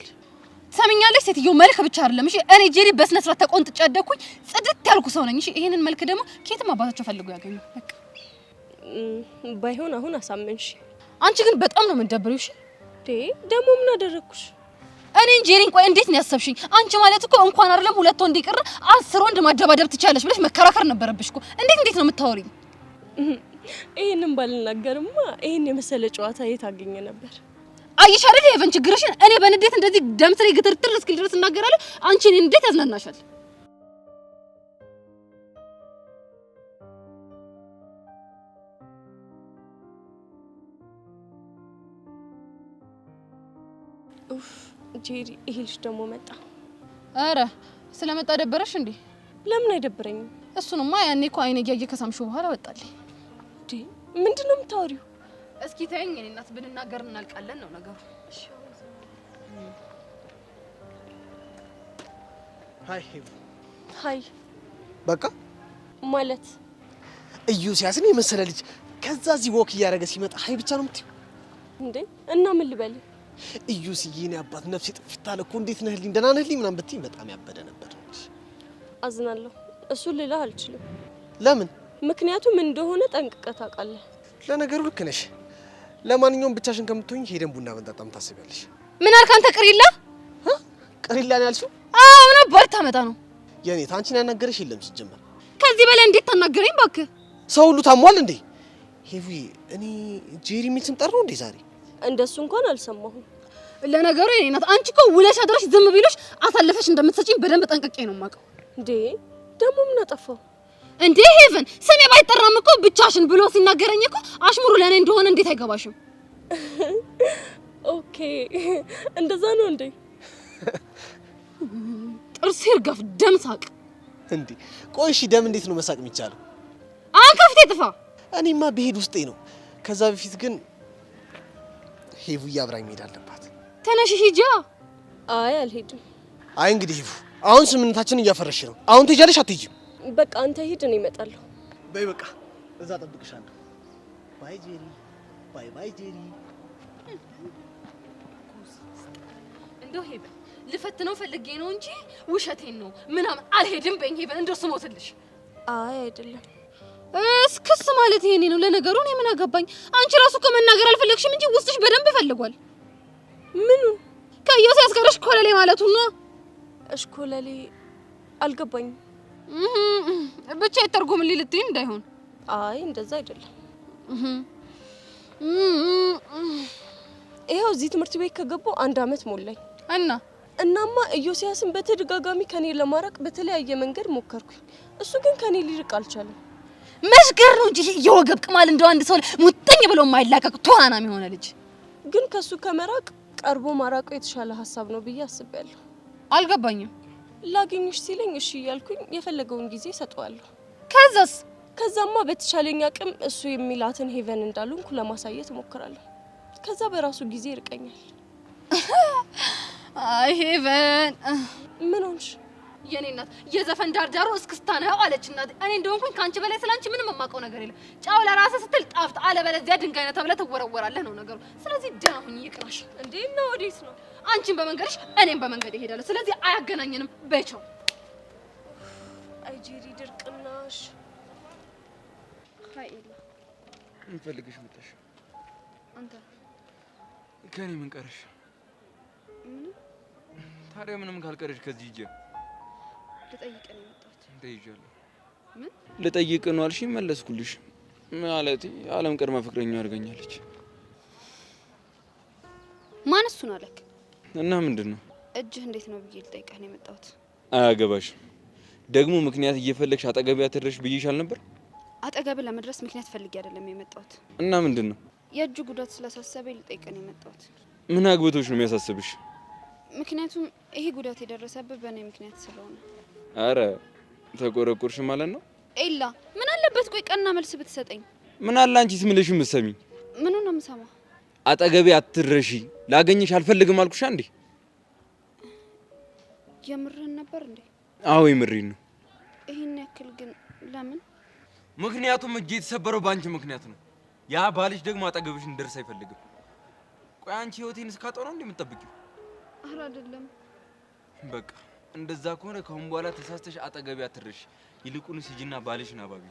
ሰምኛለሽ? ሴትዮ መልክ ብቻ አይደለም። እሺ እኔ ጄሪ በስነ ስርዓት ተቆንጥጬ አደኩኝ፣ ጽድት ያልኩ ሰው ነኝ። እሺ ይሄንን መልክ ደግሞ ከየትም አባታቸው ፈልገው ያገኙ። በቃ ባይሆን አሁን አሳመንሽ። አንቺ ግን በጣም ነው የምትደብሪው። እሺ ደግሞ ምን አደረኩሽ? እኔን ጄሪን ቆይ እንዴት ነው ያሰብሽኝ? አንቺ ማለት እኮ እንኳን አይደለም ሁለት ወንድ ይቅር 10 ወንድ ማደባደብ ትችያለሽ ብለሽ መከራከር ነበረብሽ እኮ። እንዴት ነው የምታወሪኝ? ይሄንን ባልናገርማ ይሄን የመሰለ ጨዋታ የት አገኘ ነበር? አየሽ አይደል የቨን ችግርሽን። እኔ በንዴት እንደዚህ ደምስሬ ግትርትር እስኪል ድረስ እናገራለሁ። አንቺ እኔን እንዴት ያዝናናሻል? ኡፍ ጄሪ፣ ይሄ ልጅ ደግሞ መጣ። አረ ስለመጣ ደበረሽ እንዴ? ለምን አይደብረኝም? እሱንማ ያኔ እኮ አይኔ እያየ ከሳምሽው በኋላ ወጣልኝ። ምንድነው የምታወሪው? እስኪ ተይኝ። እኔ እናት ብንናገር እናልቃለን ነው ነገሩ። ሃይ በቃ ማለት እዩ ሲያስን የመሰለ ልጅ ከዛ እዚህ ወክ እያደረገ ሲመጣ ሃይ ብቻ ነው የምትይው እንዴ? እና ምን ልበል? እዩ ሲየኔ አባት ነፍሴ ጥፍታለ እኮ እንዴት ነህልኝ? ደህና ነህልኝ ምናምን ብትይ በጣም ያበደ ነበር። አዝናለሁ። እሱ ልልህ አልችልም። ለምን? ምክንያቱም እንደሆነ ጠንቅቀህ ታውቃለህ። ለነገሩ ልክ ነሽ። ለማንኛውም ብቻሽን ከምትሆኝ ሄደን ቡና ብንጠጣም ታስቢያለሽ? ምን አልክ አንተ ቅሪላ? ቅሪላ ነው ያልሽው? አዎ ምን አባር ታመጣ ነው? የኔ ታንቺን ያናገረሽ የለም ሲጀመር። ከዚህ በላይ እንዴት ታናገረኝ እባክህ? ሰው ሁሉ ታሟል እንዴ? ሄቪ እኔ ጄሪ የሚል ስም ጠራው እንዴ ዛሬ? እንደሱ እንኳን አልሰማሁም። ለነገሩ የኔ ናት። አንቺ እኮ ውለሽ አድረሽ ዝም ቢሉሽ አሳልፈሽ እንደምትሰጪኝ በደንብ ጠንቅቄ ነው የማውቀው። እንዴ ደግሞ ምን አጠፋው እንዴ? ሄቨን ስሜ ባይጠራም እኮ ብቻሽን ብሎ ሲናገረኝ እኮ አሽሙሩ ለኔ እንደሆነ እንዴት አይገባሽም? ኦኬ እንደዛ ነው እንዴ? ጥርስ ይርገፍ ደም ሳቅ እንዴ። ቆይ እሺ ደም እንዴት ነው መሳቅ የሚቻለው? አንከፍቴ ጥፋ። እኔማ ብሄድ ውስጤ ነው። ከዛ በፊት ግን ሄቪ አብራኝ መሄድ አለባት። ተነሽ ሂጂ። አይ አልሄድም። አይ እንግዲህ ሄቪ አሁን ስምንታችንን እያፈረሽ ነው። አሁን ትሄጃለሽ አትሄጂም? በቃ አንተ ሂድ፣ እኔ እመጣለሁ። በይ በቃ እዛ ጠብቅሻለሁ። ባይ ጄሪ፣ ባይ ባይ ጄሪ። እንደው ሄቨን ልፈትነው ፈልጌ ነው እንጂ ውሸቴን ነው ምናምን አልሄድም በይኝ ሄቨን፣ እንደው ስሞትልሽ። አይ አይደለም እስክስ ማለት ይሄኔ ነው። ለነገሩ እኔ ምን አገባኝ? አንቺ ራሱ እኮ መናገር አልፈለግሽም እንጂ ውስጥሽ በደንብ ፈልጓል። ምኑ? ከዮሴ ያስቀረሽ ኮለሌ ማለቱ ነው። እሽኮለሌ አልገባኝም። ብቻ ይተርጉምልኝ ልትይኝ እንዳይሆን። አይ እንደዛ አይደለም። ይኸው እዚህ ትምህርት ቤት ከገባሁ 1 አመት ሞላኝ። እናማ ኢዮስያስን በተደጋጋሚ ከኔ ለማራቅ በተለያየ መንገድ ሞከርኩኝ። እሱ ግን ከኔ ሊርቅ አልቻለም። መስገር ነው እንጂ የወገብ ቅማል እንደው አንድ ሰው ሙጥኝ ብሎ የማይላቀቅ ተዋናም የሆነ ልጅ ግን ከሱ ከመራቅ ቀርቦ ማራቁ የተሻለ ሀሳብ ነው ብዬ አስቤያለሁ። አልገባኝም። ላገኝሽ ሲለኝ እሺ ያልኩኝ የፈለገውን ጊዜ ሰጠዋለሁ። ከዛማ በተቻለኝ አቅም እሱ የሚላትን ሄቨን እንዳሉንኩ ለማሳየት እሞክራለሁ። ከዛ በራሱ ጊዜ ይርቀኛል። አይ ሄቨን ምን ሆንሽ? የኔ እናት የዘፈን ዳርዳሩ እስክስታ ነው አለች እናቴ። እኔ እንደሆንኩኝ ካንቺ በላይ ስላንቺ ምንም የማውቀው ነገር የለም። ጫው ለራስህ ስትል ጣፍጥ፣ አለበለዚያ ድንጋይ ነህ ተብለህ ትወረወራለህ ነው ነገሩ። ስለዚህ ደህና ሁኚ፣ ይቅናሽ። እንዴ ነው ወዴት ነው? አንቺን በመንገድሽ እኔም በመንገድ እሄዳለሁ። ስለዚህ አያገናኘንም። በቻው። አይ ጄሪ ድርቅናሽ። ሀይላ ምን ፈልገሽ መጣሽ? አንተ ከኔ ምን ቀረሽ? ታዲያ ምንም ካልቀረሽ ከዚህ ሂጂ። ልጠይቅ ነው የመጣሁት። ጠይቄያለሁ። ምን ልጠይቅ ነው አልሽኝ? መለስኩልሽ። ማለቴ ዓለም ቅድመ ፍቅረኛው አድርገኛለች። ማን እሱን አለክ? እና ምንድን ነው? እጅህ እንዴት ነው ብዬ ልጠይቅህ ነው የመጣሁት። አያገባሽም። ደግሞ ምክንያት እየፈለግሽ አጠገቤ አትድረሽ ብዬሻል ነበር። አጠገብህ ለመድረስ ምክንያት ፈልጌ አይደለም የመጣሁት። እና ምንድን ነው? የእጁ ጉዳት ስላሳሰበኝ ልጠይቅህ ነው የመጣሁት። ምን አግብቶሽ ነው የሚያሳስብሽ? ምክንያቱም ይሄ ጉዳት የደረሰብህ በእኔ ምክንያት ስለሆነ። አረ ተቆረቆርሽ ማለት ነው። ኤላ ምን አለበት? ቆይ ቀና መልስ ብትሰጠኝ። ምን አለ አንቺስ ምልሽ የምትሰሚኝ? ምኑ ነው የምሰማው? አጠገቤ አትድረሺ፣ ላገኝሽ አልፈልግም አልኩሽ እንዴ። የምርህን ነበር እንዴ? አዎ የምሬን ነው። ይሄን ያክል ግን ለምን? ምክንያቱም እጄ የተሰበረው በአንቺ ምክንያት ነው። ያ ባልሽ ደግሞ አጠገብሽ እንድደርስ አይፈልግም። ቆይ አንቺ ህይወቴን እስካጣው ነው እንዴ የምትጠብቂው? ኧረ አይደለም። በቃ እንደዛ ከሆነ ከአሁን በኋላ ተሳስተሽ አጠገቤ አትድረሺ። ይልቁንስ ሂጂና ባልሽን አባቢ።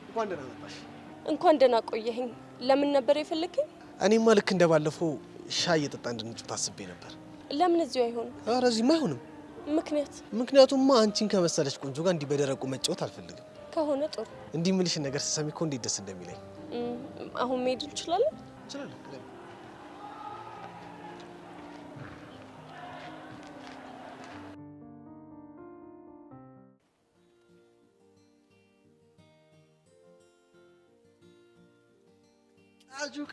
እንኳን ደህና መጣሽ። እንኳን ደህና ቆየኸኝ። ለምን ነበር የፈለከኝ? እኔማ ልክ እንደባለፈው ሻይ እየጠጣ እንድንጫወት አስቤ ነበር። ለምን እዚሁ አይሆንም? ኧረ እዚህማ አይሆንም። ምክንያቱማ አንቺን ከመሰለች ቆንጆ ጋር እንዲህ በደረቁ መጫወት አልፈልግም። ከሆነ ጥሩ። እንዲህ የምልሽን ነገር ስሰሚ እኮ እንዴት ደስ እንደሚለኝ። አሁን መሄድ እንችላለን? እንችላለን።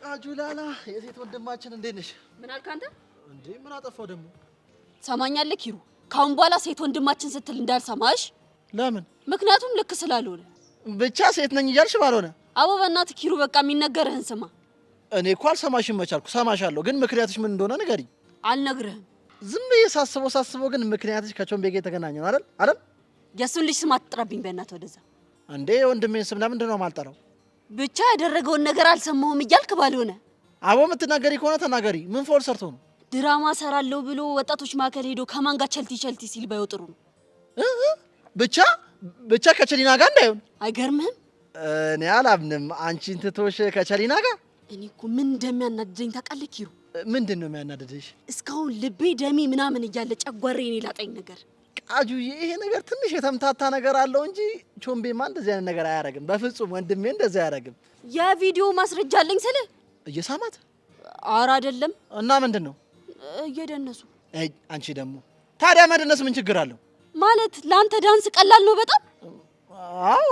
ቃጁ ላላ የሴት ወንድማችን እንዴት ነሽ? ምን አልክ አንተ? እንዴ ምን አጠፋው ደግሞ? ሰማኛለህ ኪሩ፣ ካሁን በኋላ ሴት ወንድማችን ስትል እንዳልሰማሽ። ለምን? ምክንያቱም ልክ ስላልሆነ። ብቻ ሴት ነኝ እያልሽ ባልሆነ። አቦ በእናትህ ኪሩ፣ በቃ የሚነገርህን ስማ። እኔ እኮ አልሰማሽም መቻልኩ። ሰማሻለሁ፣ ግን ምክንያትሽ ምን እንደሆነ ንገሪኝ። አልነግርህም። ዝም ብዬ ሳስበው ግን ምክንያትሽ ከቾምቤ ጋር የተገናኘ ነው አይደል? አይደል? የእሱን ልጅ ስም አትጥራብኝ በእናትህ ወደዛ። እንዴ ወንድሜን ስም ለምንድን ነው የማልጠራው? ብቻ ያደረገውን ነገር አልሰማሁም እያልክ ባልሆነ። አቦ የምትናገሪ ከሆነ ተናገሪ። ምን ፎል ሰርቶ ነው? ድራማ ሰራለሁ ብሎ ወጣቶች ማዕከል ሄዶ ከማን ጋር ቸልቲ ሲል ባይወጥሩ ነው። ብቻ ከቸሊና ጋር እንዳይሆን። አይገርምህም? እኔ አላምንም። አንቺን ትቶሽ ከቸሊና ጋር? እኔ እኮ ምን እንደሚያናድደኝ ታውቃለህ ኪሩ? ምንድን ነው የሚያናድድሽ? እስካሁን ልቤ ደሜ ምናምን እያለ ጨጓራዬን ላጠኝ ነገር። ቃጁዬ ይሄ ነገር ትንሽ የተምታታ ነገር አለው እንጂ ቾምቤማ እንደዚህ አይነት ነገር አያረግም። በፍጹም ወንድሜ እንደዚህ አያረግም። የቪዲዮ ማስረጃ አለኝ ስልህ እየሳማት? ኧረ አይደለም። እና ምንድን ነው? እየደነሱ። አንቺ ደግሞ ታዲያ መደነስ ምን ችግር አለው? ማለት ለአንተ ዳንስ ቀላል ነው በጣም? አዎ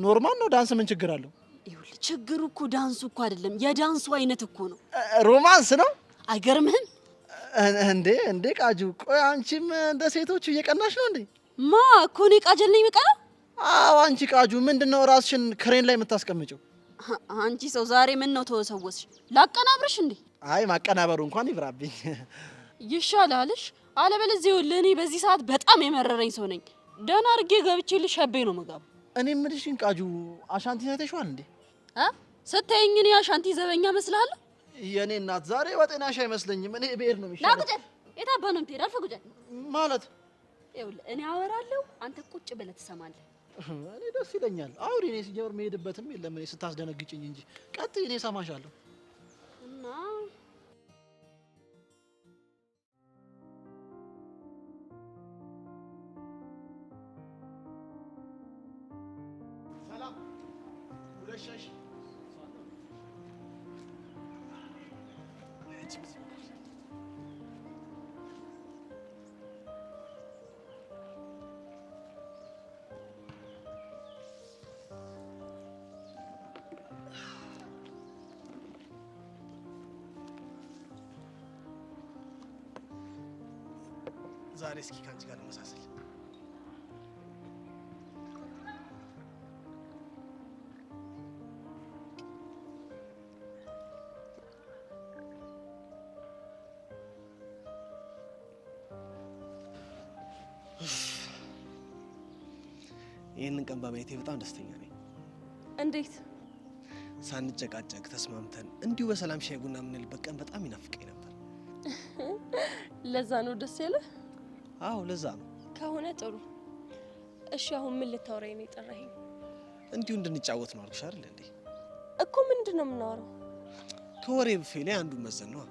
ኖርማል ነው። ዳንስ ምን ችግር አለው? ይኸውልህ ችግሩ እኮ ዳንሱ እኮ አይደለም፣ የዳንሱ አይነት እኮ ነው። ሮማንስ ነው። አይገርምህም? እንዴ ቃጁ፣ ቆይ አንቺም እንደ ሴቶቹ እየቀናሽ ነው እንዴ? ማ እኮ እኔ ቃጀል ነኝ የምቀናው? አዎ አንቺ ቃጁ፣ ምንድነው ራስሽን ክሬን ላይ የምታስቀምጪው? አንቺ ሰው ዛሬ ምን ነው ተወሰወስሽ? ላቀናብርሽ እንዴ? አይ ማቀናበሩ እንኳን ይብራብኝ። ይሻላልሽ። አለበለዚያ ይኸውልህ እኔ በዚህ ሰዓት በጣም የመረረኝ ሰው ነኝ። ደህና አድርጌ ገብቼልሽ ሸቤ ነው የምገባው። እኔ የምልሽን ቃጁ፣ አሻንቲ አይተሽዋል እንዴ? ስታየኝ እኔ አሻንቲ ዘበኛ መስላለሁ? የኔ እናት ዛሬ ወጤናሽ አይመስለኝም። እኔ ብሄር ነው የሚሻለው። ላቁጨት የታባ ነው የምትሄድ? አልፈጉጨት ማለት ይኸውልህ እኔ አወራለሁ፣ አንተ ቁጭ ብለህ ትሰማለህ። እኔ ደስ ይለኛል። አውሪ። እኔ ሲጀምር መሄድበትም የለም። እኔ ስታስደነግጭኝ እንጂ ቀጥይ፣ እኔ እሰማሻለሁ። እና ሰላም ሁለሻሽ ዛሬ እስኪ ካንቺ ጋር ለመሳሰል ይህንን ቀን በማየቴ በጣም ደስተኛ ነኝ። እንዴት? ሳንጨቃጨቅ ተስማምተን እንዲሁ በሰላም ሻይ ቡና የምንልበት ቀን በጣም ይናፍቀኝ ነበር። ለዛ ነው ደስ ያለህ? አዎ ለዛ ነው። ከሆነ ጥሩ። እሺ አሁን ምን ልታወራኝ ነው የጠራኸኝ? እንዲሁ እንድንጫወት ነው አልኩሽ አይደል እንዴ? እኮ ምንድን ነው የምናወራው? ከወሬ ብፌ ላይ አንዱን መዘን ነው።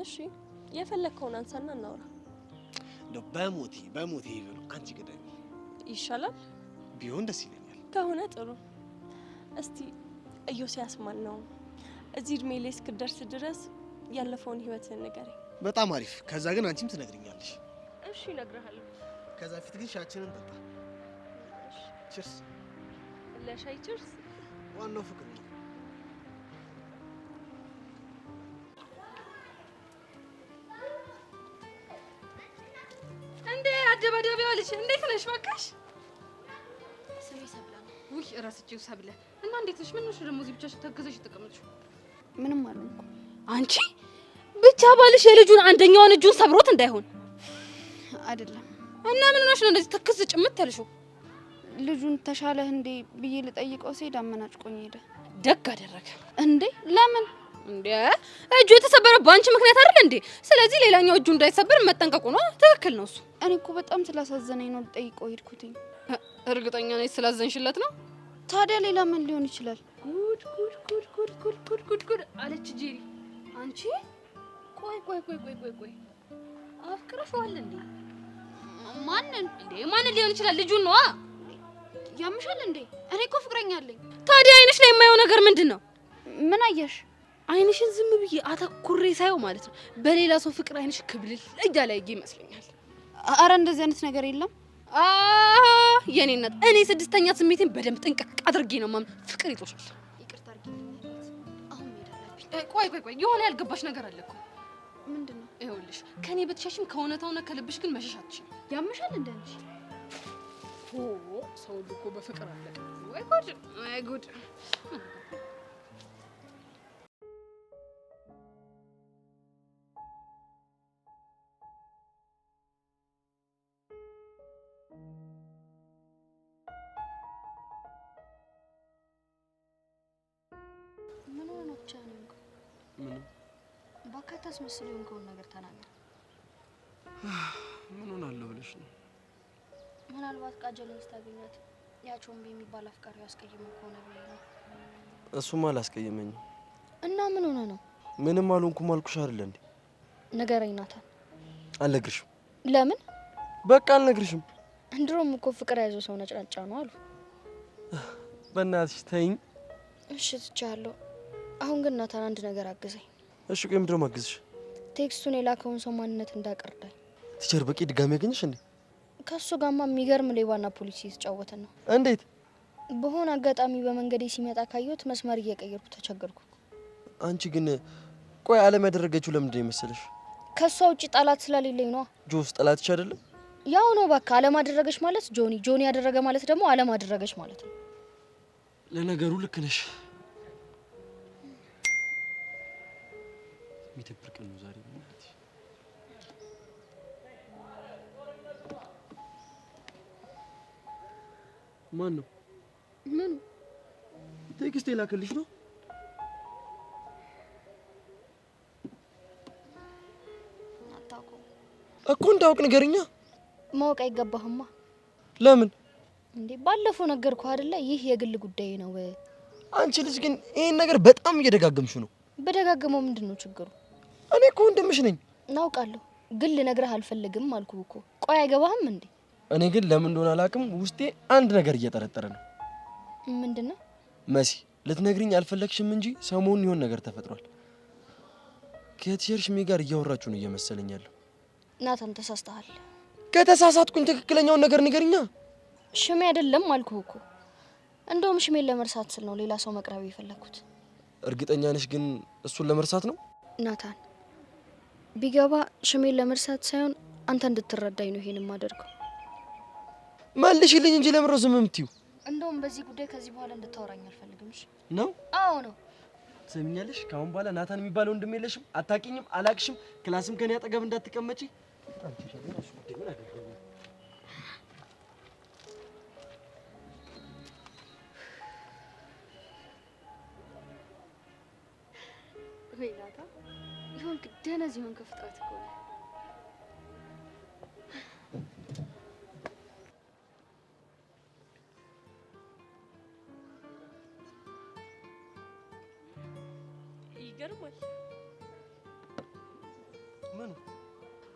እሺ የፈለግከውን አንሳና እናውራ። እንደው በሞቴ ይበሉ አንቺ ገዳይ ይሻላል። ቢሆን ደስ ይለኛል። ከሆነ ጥሩ። እስቲ ኢዮስያስ ማን ነው? እዚህ እድሜ ላይ እስክደርስ ድረስ ያለፈውን ህይወትን ንገረኝ። በጣም አሪፍ። ከዛ ግን አንቺም ትነግሪኛለሽ። እሺ እነግርሃለሁ። ከዛ ፊት ግን ሻችንን ጠጣ። ቺርስ። ለሻይ ቺርስ። ዋናው ፍቅር ነው። እንዴ አደባዳቢዋ ልጅ እንዴት ነሽ? በቃሽ። ስሜ ሰብለ ነው። ውይ እራስቼው ሰብለ። እና እንዴት ነሽ? ምን ነሽ ደግሞ እዚህ ብቻሽ ተገዘሽ ተቀመጥሽ? ምንም አልሆንኩ። አንቺ ብቻ ባልሽ የልጁን አንደኛውን እጁን ሰብሮት እንዳይሆን አይደለም። እና ምን ሆነሽ ነው እንደዚህ ተክዝ ጭምት ያልሽው? ልጁን ተሻለህ እንዴ ብዬ ልጠይቀው ሲሄድ አመናጭቆኝ ሄደ። ደግ አደረገ እንዴ? ለምን እንዴ? እጁ የተሰበረው በአንቺ ምክንያት አይደል እንዴ? ስለዚህ ሌላኛው እጁ እንዳይሰበር መጠንቀቁ ነው። ትክክል ነው እሱ። እኔ እኮ በጣም ስላሳዘነኝ ነው ልጠይቀው ሄድኩትኝ። እርግጠኛ ነኝ ስላዘንሽለት ነው? ታዲያ ሌላ ምን ሊሆን ይችላል? ጉድ ጉድ ጉድ ጉድ ጉድ ጉድ ጉድ ጉድ አለች ጄሪ። አንቺ ቆይ አፍቅረሽዋል እንዴ? ማንን እንዴ? ማንን ሊሆን ይችላል? ልጁን ነዋ። ያምሻል እንዴ? እኔ እኮ ፍቅረኛ አለኝ። ታዲያ አይንሽ ላይ የማየው ነገር ምንድን ነው? ምን አየሽ? አይንሽን ዝም ብዬ አተኩሬ ሳየው ማለት ነው በሌላ ሰው ፍቅር አይንሽ ክብልል እያለ ይመስለኛል። አረ እንደዚህ አይነት ነገር የለም። የኔ እናት እኔ ስድስተኛ ስሜቴን በደንብ ጥንቅቅ አድርጌ ነው ማም። ፍቅር ይጦሻል። ይቅርታ አድርጊልኝ። አሁን ሄድ አለብኝ። ቆይ የሆነ ያልገባሽ ነገር አለ እኮ። ምንድን ነው? ይኸውልሽ ከኔ በተሻሽም ከእውነታውና ከልብሽ ግን መሸሽ አትችይም። ያምሻል እንዴ? ሰው እኮ በፍቅር አለቀ። ወይ ጉድ! አታስመስል። የሆንከውን ነገር ተናገር። ምን ሆናለሁ ብለሽ ነው? ምናልባት ቃጀልን ስታገኛት ያ ቾምቤ የሚባል አፍቃሪ ያስቀይመው ከሆነ ብዬ ነው። እሱማ አላስቀየመኝም። እና ምን ሆነ ነው? ምንም አልሆንኩም አልኩሽ አይደል እንዴ? ንገረኝ ናታን። አልነግርሽም። ለምን? በቃ አልነግርሽም። እንድሮም እኮ ፍቅር ያዘው ሰው ነጭናጫ ነው አሉ። በእናትሽ ተይኝ። እሺ ትቻለሁ። አሁን ግን ናታን አንድ ነገር አግዘኝ። እሺ ቆይ ምንድነው ማግዝሽ? ቴክስቱን የላከውን ሰው ማንነት እንዳቀርዳኝ። ቲቸር በቂ ድጋሚ ያገኘሽ እንዴ? ከሱ ጋማ የሚገርም ሌባና ፖሊስ እየተጫወተ ነው። እንዴት? በሆነ አጋጣሚ በመንገዴ ሲመጣ ካየሁት መስመር እየቀየርኩ ተቸገርኩ። አንቺ ግን ቆይ አለም ያደረገችው ለምንድን ነው የመሰለሽ? ከሷ ውጪ ጠላት ስለሌለኝ ነው። ጆስ ጠላትሽ አይደለም? ያው ነው በቃ። አለም አደረገች ማለት ጆኒ፣ ጆኒ ያደረገ ማለት ደግሞ አለም አደረገች ማለት ነው። ለነገሩ ልክ ነሽ። የሚደብር ቀን ነው ዛሬ። በእናትሽ ማን ነው? ምን ቴክስት የላከልሽ ነው? አታውቀው እኮ እንዳውቅ ንገርኛ። ማወቅ አይገባህማ። ለምን እንዴ? ባለፈው ነገርኩህ አይደለ? ይህ የግል ጉዳይ ነው። አንቺ ልጅ ግን ይሄን ነገር በጣም እየደጋገምሽ ነው። በደጋገመው ምንድነው ችግሩ? እኔ እኮ ወንድምሽ ነኝ። እናውቃለሁ፣ ግን ልነግርህ አልፈልግም አልኩህ እኮ። ቆይ አይገባህም እንዴ? እኔ ግን ለምን እንደሆነ አላውቅም፣ ውስጤ አንድ ነገር እየጠረጠረ ነው። ምንድነው? መሲ ልትነግሪኝ አልፈለግሽም እንጂ ሰሞኑን የሆነ ነገር ተፈጥሯል። ከቲቸር ሽሜ ጋር እያወራችሁ ነው እየመሰለኝ ያለው። ናታን ተሳስተሃል። ከተሳሳትኩኝ ትክክለኛውን ነገር ንገሪኛ። ሽሜ አይደለም አልኩህ እኮ። እንደውም ሽሜን ለመርሳት ስል ነው ሌላ ሰው መቅረብ የፈለኩት። እርግጠኛ ነሽ ግን እሱን ለመርሳት ነው? ናታን ቢገባ ሽሜን ለመርሳት ሳይሆን አንተ እንድትረዳኝ ነው ይሄን የማደርገው። መልሽልኝ እንጂ ለምረው ዝም የምትይው? እንደውም በዚህ ጉዳይ ከዚህ በኋላ እንድታወራኝ አልፈልግም። እሺ ነው? አዎ ነው። ትሰሚኛለሽ? ካሁን በኋላ ናታን የሚባለው ወንድም የለሽም። አታውቂኝም፣ አላቅሽም። ክላስም ከኔ አጠገብ እንዳትቀመጪ። ወይ ናታን ይሁን ደነዝ ይሁን ከፍጥረት እኮ ነው። ይገርማል። ምን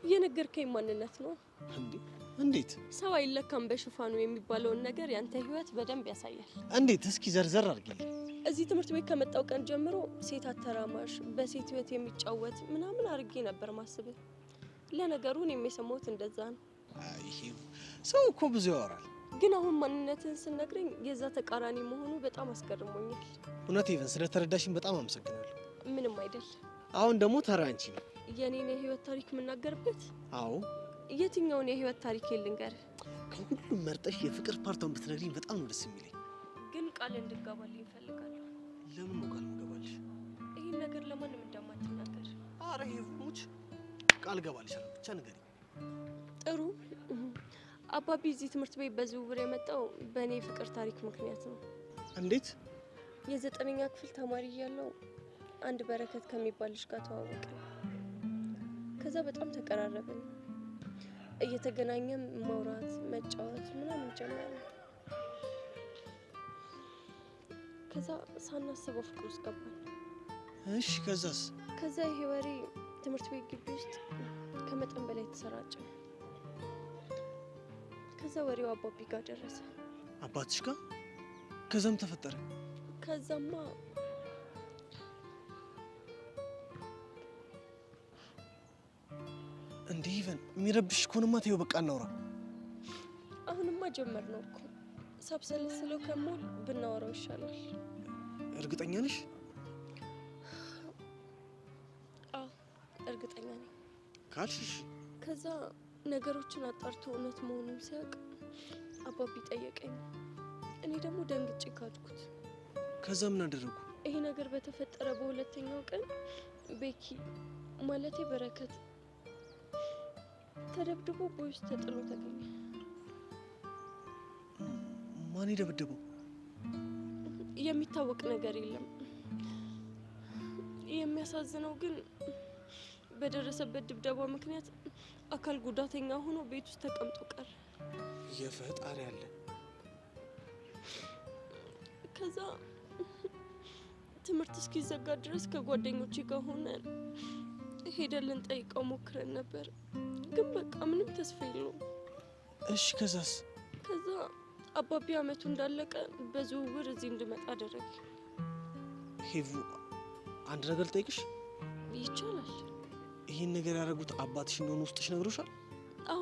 የነገርከኝ ማንነት ነው እንዴ? እንዴት? ሰው አይለካም በሽፋኑ የሚባለውን ነገር ያንተ ህይወት በደንብ ያሳያል። እንዴት? እስኪ ዘርዘር አድርጊልኝ። እዚህ ትምህርት ቤት ከመጣው ቀን ጀምሮ ሴት አተራማሽ፣ በሴት ህይወት የሚጫወት ምናምን አድርጌ ነበር ማስበው። ለነገሩ እኔም የሰማሁት እንደዛ ነው። ይሄው ሰው እኮ ብዙ ያወራል፣ ግን አሁን ማንነትን ስነግረኝ የዛ ተቃራኒ መሆኑ በጣም አስገርሞኛል። እውነት ኢቨን ስለተረዳሽኝ በጣም አመሰግናለሁ። ምንም አይደል። አሁን ደግሞ ተራ አንቺ ነው። የኔን የህይወት ታሪክ የምናገርበት? አዎ። የትኛውን የህይወት ታሪክ ልንገርህ? ከሁሉም መርጠሽ የፍቅር ፓርቷን ብትነግሪኝ በጣም ነው ደስ የሚለኝ። ግን ቃል እንድገባልኝ እፈልጋለሁ። ለምን ነው ቃል የምገባልሽ? ይህን ነገር ለማንም እንደማትናገር። አረ ይሙች ቃል እገባልሻለሁ፣ ብቻ ንገሪኝ። ጥሩ። አባቢ እዚህ ትምህርት ቤት በዝውውር የመጣው በእኔ የፍቅር ታሪክ ምክንያት ነው። እንዴት? የ9ኛ ክፍል ተማሪ እያለሁ አንድ በረከት ከሚባል ልጅ ጋር ተዋወቅን። ከዛ በጣም ተቀራረብን። እየተገናኘም ማውራት፣ መጫወት ምናምን ጀመርን። ከዛ ሳናስበው ፍቅር ውስጥ ገባን። እሺ ከዛስ? ከዛ ይሄ ወሬ ትምህርት ቤት ግቢ ውስጥ ከመጠን በላይ ተሰራጨ። ከዛ ወሬው አባቢ ጋር ደረሰ። አባትሽ ጋር? ከዛም ተፈጠረ? ከዛማ እንዴ ኢቨን የሚረብሽ ከሆነማ ተይው፣ በቃ እናውራ። አሁንማ ጀመር ነው እኮ። ሳብሰለስለው ከሞል ብናወራው ይሻላል። እርግጠኛ ነሽ? አዎ እርግጠኛ ነኝ ካልሽ። ከዛ ነገሮችን አጣርቶ እውነት መሆኑን ሲያውቅ አባቢ ጠየቀኝ። እኔ ደግሞ ደንግጬ ካድኩት። ከዛ ምን አደረጉ? ይሄ ነገር በተፈጠረ በሁለተኛው ቀን ቤኪ ማለቴ በረከት ተደብድቦ ቦይ ውስጥ ተጥሎ ተገኘ። ማን የደበደበው? የሚታወቅ ነገር የለም። የሚያሳዝነው ግን በደረሰበት ድብደባ ምክንያት አካል ጉዳተኛ ሆኖ ቤት ውስጥ ተቀምጦ ቀረ። የፈጣሪ አለ። ከዛ ትምህርት እስኪዘጋ ድረስ ከጓደኞቼ ጋር ሆነን ሄደን ልንጠይቀው ሞክረን ነበር፣ ግን በቃ ምንም ተስፋ የለውም። እሺ ከዛስ? ከዛ አባቢ አመቱ እንዳለቀ በዝውውር እዚህ እንድመጣ አደረገ። ሄቭ አንድ ነገር ልጠይቅሽ? ይቻላል? ይህን ነገር ያደረጉት አባትሽ እንደሆኑ ውስጥሽ ነግሮሻል? አዎ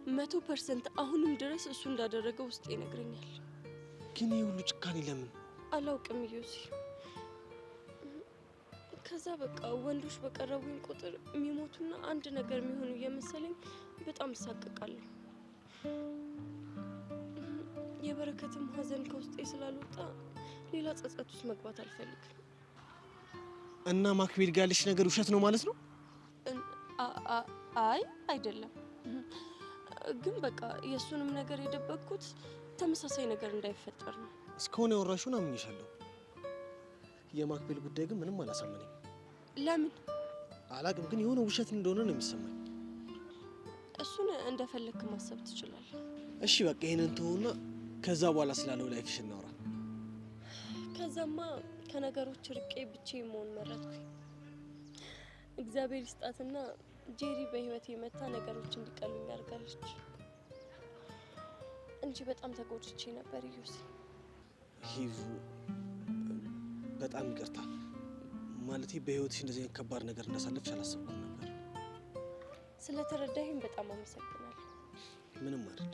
100% አሁንም ድረስ እሱ እንዳደረገ ውስጤ ይነግረኛል። ግን ይህ ሁሉ ጭካኔ ለምን? አላውቅም ዮሲ። ከዛ በቃ ወንዶች በቀረቡኝ ቁጥር የሚሞቱና አንድ ነገር የሚሆኑ እየመሰለኝ በጣም እሳቀቃለሁ። የበረከትም ሀዘን ከውስጤ ስላልወጣ ሌላ ጸጸት ውስጥ መግባት አልፈልግም። እና ማክቤል ጋር ያለሽ ነገር ውሸት ነው ማለት ነው? አይ አይደለም፣ ግን በቃ የእሱንም ነገር የደበቅኩት ተመሳሳይ ነገር እንዳይፈጠር ነው። እስካሁን ያወራሽውን አምኜሻለሁ። የማክቤል ጉዳይ ግን ምንም አላሳመነኝ። ለምን አላቅም፣ ግን የሆነ ውሸት እንደሆነ ነው የሚሰማኝ። እሱን እንደፈለክ ማሰብ ትችላለህ። እሺ በቃ ይሄንን ተውና ከዛ በኋላ ስላለው ላይፍሽ እናውራ። ከዛማ ከነገሮች ርቄ ብቻዬን መሆን መረጥኩኝ። እግዚአብሔር ይስጣትና ጄሪ በህይወቴ መታ ነገሮች እንዲቀሉኝ አድርጋለች እንጂ በጣም ተጎድቼ ነበር። ዮሲ ሂቭ በጣም ይቅርታ። ማለቴ በህይወትሽ እንደዚህ አይነት ከባድ ነገር እንዳሳለፍሽ አላሰብኩም ነበር። ስለተረዳኸኝ በጣም አመሰግናለሁ። ምንም አይደል።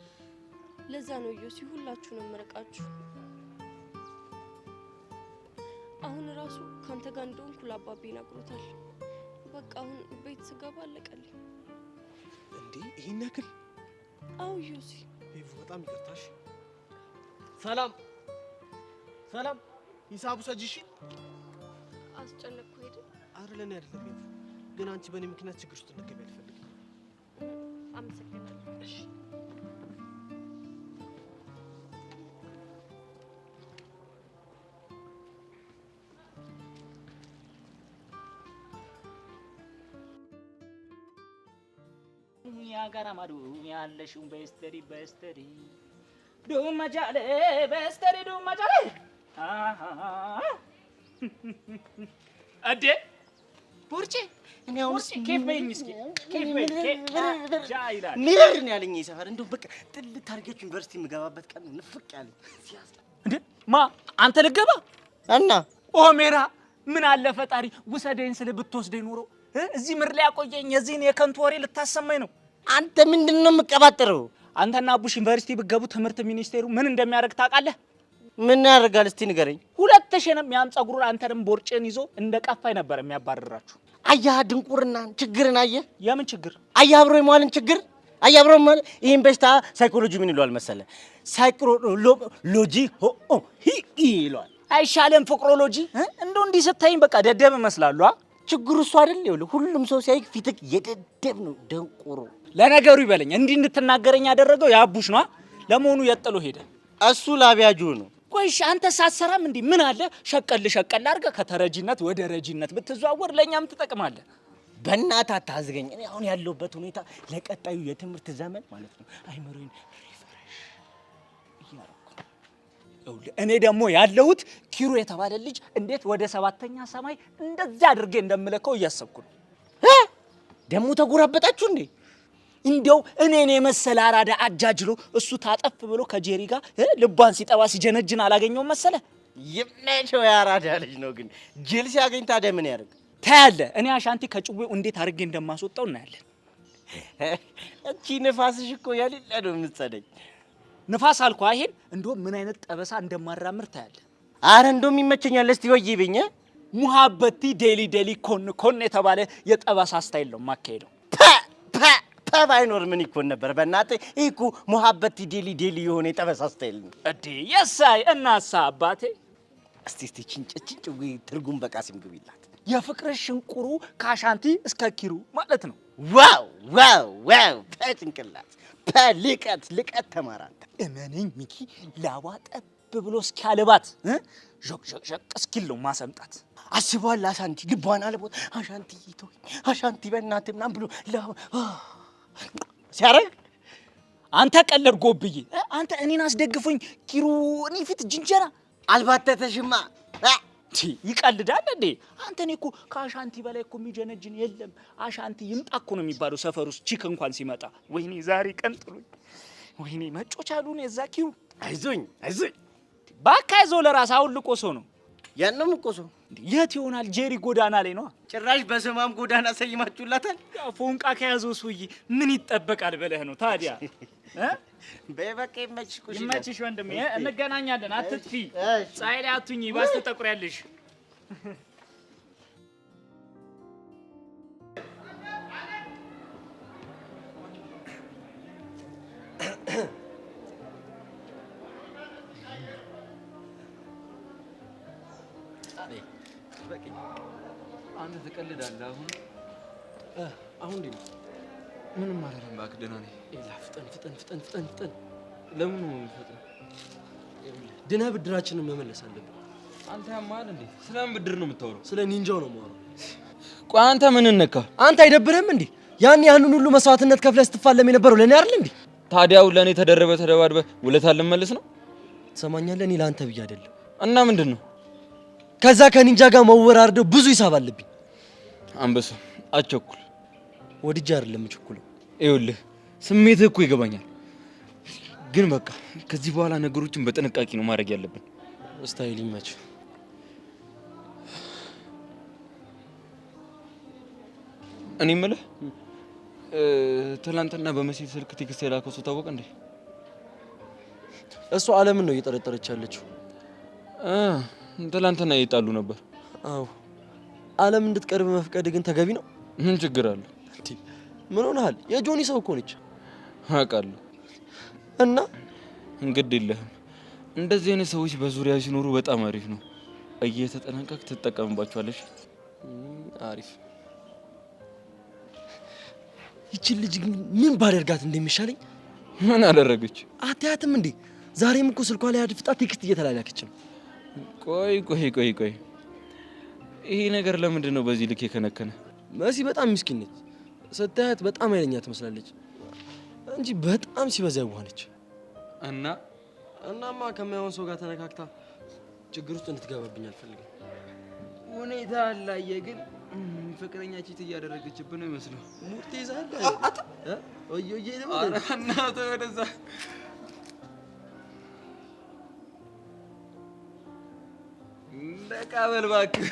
ለዛ ነው ዮሲ ሁላችሁንም መረቃችሁ። አሁን ራሱ ካንተ ጋር እንደሆንኩ ለአባቤ ነግሮታል። በቃ አሁን ቤት ስገባ አለቀልኝ። እንዴ ይሄን ያክል? አው ዮሲ ሂቭ በጣም ይቅርታሽ። ሰላም ሰላም፣ ሂሳቡ ሰጂሽ። አስጨነቅኩ አይደል? አረ ለኔ አይደለም ሂቭ፣ ግን አንቺ በእኔ ምክንያት ችግር ውስጥ እንድትገቢ አልፈልግም። አመሰግናለሁ። እሺ ያጋራ ማዱ ያለሽው በስተሪ ዱማጃሌ በስተሪ ዱማጃሌ አዴ ቡርጪ እኔ አሁን ኬፍ በይኝ እስኪ ኬፍ በይኝ ጃይላ ሚረር ነው ያለኝ ሰፈር። እንደው በቃ ጥልት ታርጌት ዩኒቨርሲቲ የምገባበት ቀን ነው ንፍቅ ያለኝ። እንዴ ማ አንተ ልገባ እና ኦሜራ ምን አለ ፈጣሪ ውሰደኝ ስለ ብትወስደኝ ኖሮ እዚህ ምር ላይ ያቆየኝ የዚህን የከንቱ ወሬ ልታሰማኝ ነው። አንተ ምንድነው የምትቀባጥረው? አንተና አቡሽ ዩኒቨርሲቲ ብትገቡ ትምህርት ሚኒስቴሩ ምን እንደሚያደርግ ታውቃለህ? ምን ያደርጋል እስቲ ንገረኝ። ሁለተሽንም ያን ጸጉሩን አንተንም ቦርጭን ይዞ እንደ ቀፋይ ነበር የሚያባርራችሁ። አያህ ድንቁርና ችግርን አየህ። የምን ችግር? አያህ አብሮ የማልን ችግር አያህ አብሮ ማለት ይሄን በሽታ ሳይኮሎጂ ምን ይሏል መሰለ? ሳይኮሎጂ ይሏል። አይሻለም ፍቅሮሎጂ? እንደው እንዲህ ስታይኝ በቃ ደደብ እመስላለሁ። ችግሩ እሱ አይደል? ይኸውልህ ሁሉም ሰው ሲያይ ፊትክ የደደብ ነው ደንቆሮ። ለነገሩ ይበለኝ እንዲህ እንድትናገረኝ ያደረገው ያቡሽ ነው። ለመሆኑ የጥሎ ሄደ? እሱ ላቢያጁ ነው። ቆይሽ አንተ ሳሰራም እንዲህ ምን አለ ሸቀል አድርገህ ከተረጂነት ወደ ረጂነት ብትዘዋወር ለኛም ትጠቅማለህ። በእናትህ አታዝገኝ። እኔ አሁን ያለሁበት ሁኔታ ለቀጣዩ የትምህርት ዘመን ማለት ነው አይመሩኝ ሪፍሬሽ እያደረኩ። እኔ ደግሞ ያለሁት ኪሩ የተባለ ልጅ እንዴት ወደ 7ኛ ሰማይ እንደዛ አድርጌ እንደምለከው እያሰብኩ ነው። ደግሞ ተጎራበጣችሁ እንዴ? እንደው እኔን የመሰለ አራዳ አጃጅሎ እሱ ታጠፍ ብሎ ከጄሪ ጋር ልቧን ሲጠባ ሲጀነጅን አላገኘውም መሰለ። ይምነቸው ያራዳ ልጅ ነው። ግን ጅል ሲያገኝ ታዲያ ምን ያደርግ? ታያለህ። እኔ አሻንቲ ከጭዌው እንዴት አድርጌ እንደማስወጣው እናያለን። እቺ ንፋስሽ እኮ ያልለ ነው የምትሰደኝ። ንፋስ አልኳ። ይሄን እንደው ምን አይነት ጠበሳ እንደማራምር ታያለህ። አረ እንደው ይመቸኛል። እስቲ ወይ ይብኝ ሙሐበቲ ዴሊ ኮን የተባለ የጠበሳ ስታይል ነው ማካሄደው። ባይኖር ምን ይኮን ነበር? በእናትህ እኮ ሙሐበቲ ዴሊ የሆነ የጠበሳ ስታይል ነው እዴ። የሳይ እናሳ አባቴ እስቲ ጭንጭ ወይ ትርጉም በቃሲም ግቢላት። የፍቅር ሽንቁሩ ካሻንቲ እስከ ኪሩ ማለት ነው። ዋው በጭንቅላት ልቀት ተማራንተ። እመነኝ ሚኪ ላዋ ጠብ ብሎ እስኪያልባት ዠቅ ዠቅ ዠቅ እስኪል ነው ማሰምጣት። አስቧል። አሻንቲ ልቧን አለቦት አሻንቲ ይተው አሻንቲ በእናትህ ምናምን ብሎ ሲያረግ አንተ ቀለድ ጎብዬ አንተ እኔን አስደግፎኝ ኪሩ እኔ ፊት ጅንጀና አልባተተሽማ ይቀልዳል እንዴ? አንተ እኔ እኮ ከአሻንቲ በላይ እኮ የሚጀነጅን የለም። አሻንቲ ይምጣ እኮ ነው የሚባለው ሰፈር ውስጥ ቺክ እንኳን ሲመጣ። ወይኔ ዛሬ ቀን ጥሎኝ፣ ወይኔ መጮቻሉን የዛ ኪሩ። አይዞኝ ባካ ይዞ ለራስ አሁን ልቆ ሰው ነው ያንም እኮ ሰው የት ይሆናል? ጄሪ ጎዳና ላይ ነው። ጭራሽ በስማም ጎዳና ሰይማችሁላታል። ያው ፎንቃ ከያዘው ሰውዬ ምን ይጠበቃል በለህ ነው ታዲያ። በበቃ ይመችሽ ወንድሜ፣ እንገናኛለን። አትጥፊ፣ ፀሐይ ላይ አትሁኚ፣ ባስ ትጠቁሪያለሽ። አንተ ትቀልዳለህ። አሁን እንዴ ምንም አይደለም። እባክህ ደህና ነኝ። ኤላ ፍጠን። ለምን ነው የምትፈጥነው? ድነህ ብድራችንን መመለስ አለብን። አንተ ያማል እንዴ? ስለምን ብድር ነው የምታወራው? ስለ ኒንጃው ነው የማወራው። ቆይ አንተ ምን ነካ? አንተ አይደብርህም እንዴ? ያንን ሁሉ መስዋዕትነት ከፍለህ ስትፋለም የነበረው ለኔ አይደል እንዴ? ታዲያው ለኔ ተደባድበህ ውለታ ልመልስ ነው? ትሰማኛለህ? እኔ ለአንተ ብዬ አይደለም። እና ምንድን ነው? ከዛ ከኒንጃ ጋር መወራረደው ብዙ ሂሳብ አለብኝ። አንበሳ አትቸኩል። ወድጄ አይደለም የምቸኩለው። ይኸውልህ ስሜትህ እኮ ይገባኛል፣ ግን በቃ ከዚህ በኋላ ነገሮችን በጥንቃቄ ነው ማድረግ ያለብን። ስታይል ይመች። እኔ የምልህ ትናንትና በመሴት ስልክ ቴክስት የላከው ሰው ታወቀ እንዴ? እሱ አለምን ነው እየጠረጠረች ያለችው። ትናንትና እየጣሉ ነበር። አዎ አለም እንድትቀርብ መፍቀድ ግን ተገቢ ነው። ምን ችግር አለ? ምን ሆነሃል? የጆኒ ሰው እኮ ነች። አውቃለሁ። እና እንግዲህ የለህም። እንደዚህ አይነት ሰዎች በዙሪያ ሲኖሩ በጣም አሪፍ ነው። እየተጠነቀቅ ትጠቀምባቸዋለሽ። አሪፍ። ይቺ ልጅ ግን ምን ባደርጋት እንደሚሻለኝ። ምን አደረገች? አታያትም እንዴ? ዛሬም እኮ ስልኳ ላይ አድፍጣ ቴክስት እየተላላከች ነው። ቆይ ይሄ ነገር ለምንድን ነው በዚህ ልክ የከነከነ? መሲ በጣም ምስኪን ነች። ስታያት በጣም ኃይለኛ ትመስላለች እንጂ በጣም ሲበዛ የዋህነች። እናማ ከማይሆን ሰው ጋር ተነካክታ ችግር ውስጥ እንድትገባብኝ አልፈልግም። ሁኔታ አላየ ግን ፍቅረኛ ቺት እያደረገችብን ነው ይመስለው። ሙርቴ ዛለ ወዮዬ ነው እና ወደዛ እንደቃበል እባክህ።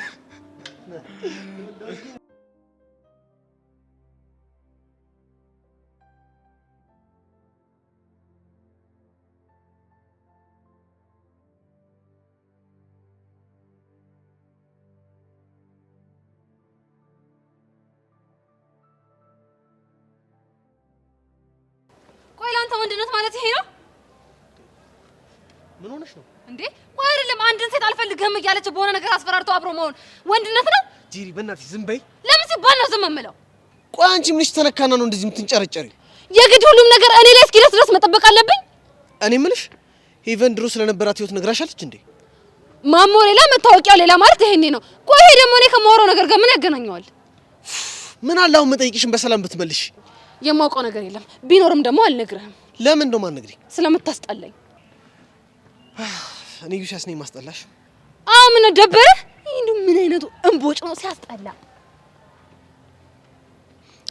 ቆይ ለአንተ ወንድነት ማለት ይሄ ነው? ምን ሆነሽ ነው እንዴ? ቆይ አይደለም አንድን ሴት አልፈልግህም እያለች በሆነ ነገር አስፈራርቶ አብሮ መሆን ወንድነት ነው? ጂሪ በእናትሽ ዝም በይ። ለምን ሲባል ነው ዝም የምለው? ቆይ አንቺ ምንሽ ተነካና ነው እንደዚህ የምትንጨረጨሪ? የግድ ሁሉም ነገር እኔ ላይ እስኪደርስ ድረስ መጠበቅ አለብኝ? እኔ የምልሽ ሄቨን ድሮ ስለነበራት ህይወት ነግራሻለች እንዴ? ማሞ ሌላ መታወቂያው ሌላ ማለት ይሄኔ ነው። ቆይ ይሄ ደግሞ እኔ ከማወራው ነገር ጋር ምን ያገናኘዋል? ምን አለ አሁን መጠይቅሽን በሰላም ብትመልሽ። የማውቀው ነገር የለም፣ ቢኖርም ደግሞ አልነግርህም። ለምን ነው ማንነግሪኝ? ስለምታስጠላኝ። እኔ ዩሻስ ነኝ ማስጠላሽ? ምን ደበረ? እንዴ ምን አይነቱ እንቦጭ ነው ሲያስጠላ።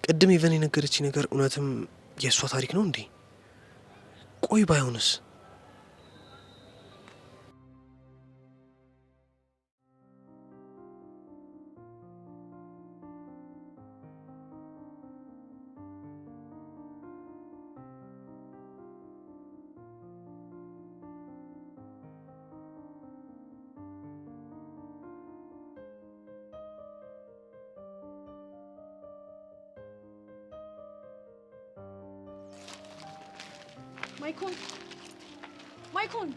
ቅድም ኢቨን የነገረችኝ ነገር እውነትም የእሷ ታሪክ ነው እንዴ? ቆይ ባይሆንስ? ማይኮን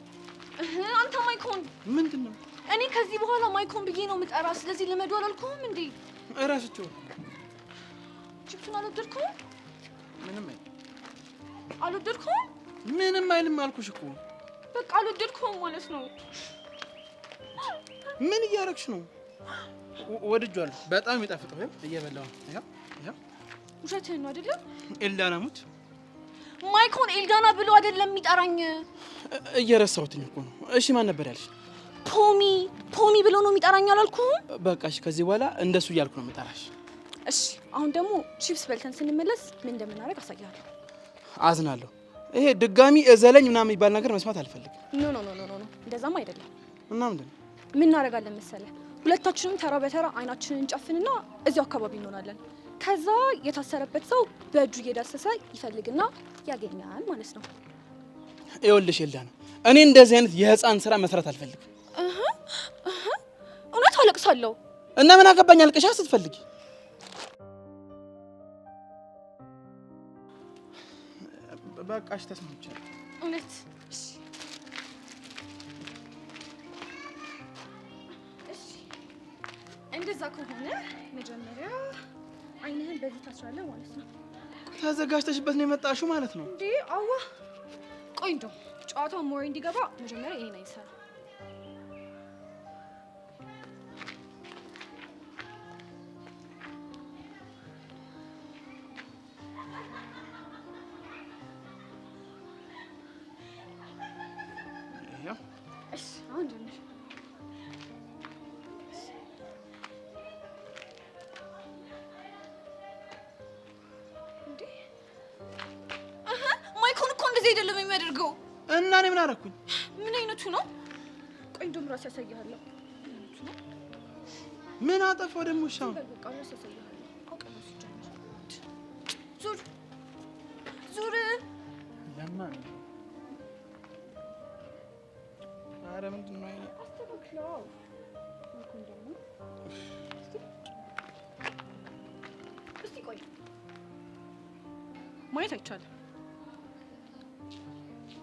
አንተ ማይኮን ምንድነው? እኔ ከዚህ በኋላ ማይኮን ብዬ ነው የምጠራ። ስለዚህ ልመዱ አላልኩህም እንዴ? እራስቸው ቺፕሱን አልወደድከውም? ምንም አይልም። አልወደድከውም? ምንም አይልም አልኩሽ እኮ። በቃ አልወደድኩም ማለት ነው። ምን እያረግሽ ነው? ወድጇል። በጣም ይጣፍጥ። እየበላው ነው። ይሄ ውሸትህን ነው አይደለም? ኤልዳና ሙት ማይኮን ኤልዳና ብሎ አይደለም የሚጠራኝ። እየረሳሁትኝ እኮ ነው። እሺ ማን ነበር ያልሽ? ፖሚ ብሎ ነው የሚጠራኝ አላልኩም? በቃ እሺ፣ ከዚህ በኋላ እንደሱ እያልኩ ነው የምጠራሽ። እሺ አሁን ደግሞ ቺፕስ በልተን ስንመለስ ምን እንደምናደርግ አሳያለሁ። አዝናለሁ። ይሄ ድጋሚ እዘለኝ ምናምን የሚባል ነገር መስማት አልፈልግም። ኖ እንደዛም አይደለም። እና ምንድን ነው ምን እናደርጋለን መሰለህ? ሁለታችንም ተራ በተራ አይናችንን እንጨፍንና እዚያው አካባቢ እንሆናለን። ከዛ የታሰረበት ሰው በእጁ እየዳሰሰ ይፈልግና ያገኛል ማለት ነው። ይኸውልሽ ኤልዳና፣ እኔ እንደዚህ አይነት የህፃን ስራ መስራት አልፈልግም። እውነት አለቅሳለሁ። እና ምን አገባኝ አልቅሻ ስትፈልጊ። በቃሽ ተስማምቻለሁ። እውነት እንደዛ ከሆነ መጀመሪያ አይንህን በዚህ ታስራለህ ማለት ነው። ተዘጋጅተሽበት ነው የመጣሽው ማለት ነው እንዴ? አዋ ቆይ እንደው ጨዋታው ሞሪ እንዲገባ መጀመሪያ ይሄን አይሰራ። እሺ አሁን ጀምር። ማይኮን እኮ እንደዚህ አይደለም የሚያደርገው። እና እኔ ምን አደረኩኝ? ምን አይነቱ ነው? ቆይ እንደውም ራስ ያሳይሃለሁ። ምን አጠፋው ደግሞ? ሻው በቃ ራስ ያሳይሃለሁ። አውቀህ ነው ሲጀምር። ዙር ለማን? ኧረ ምንድን ነው ይሄ? አስተካክለው። ማይኮን ደግሞ እስቲ ቆይ ማየት አይቻልም።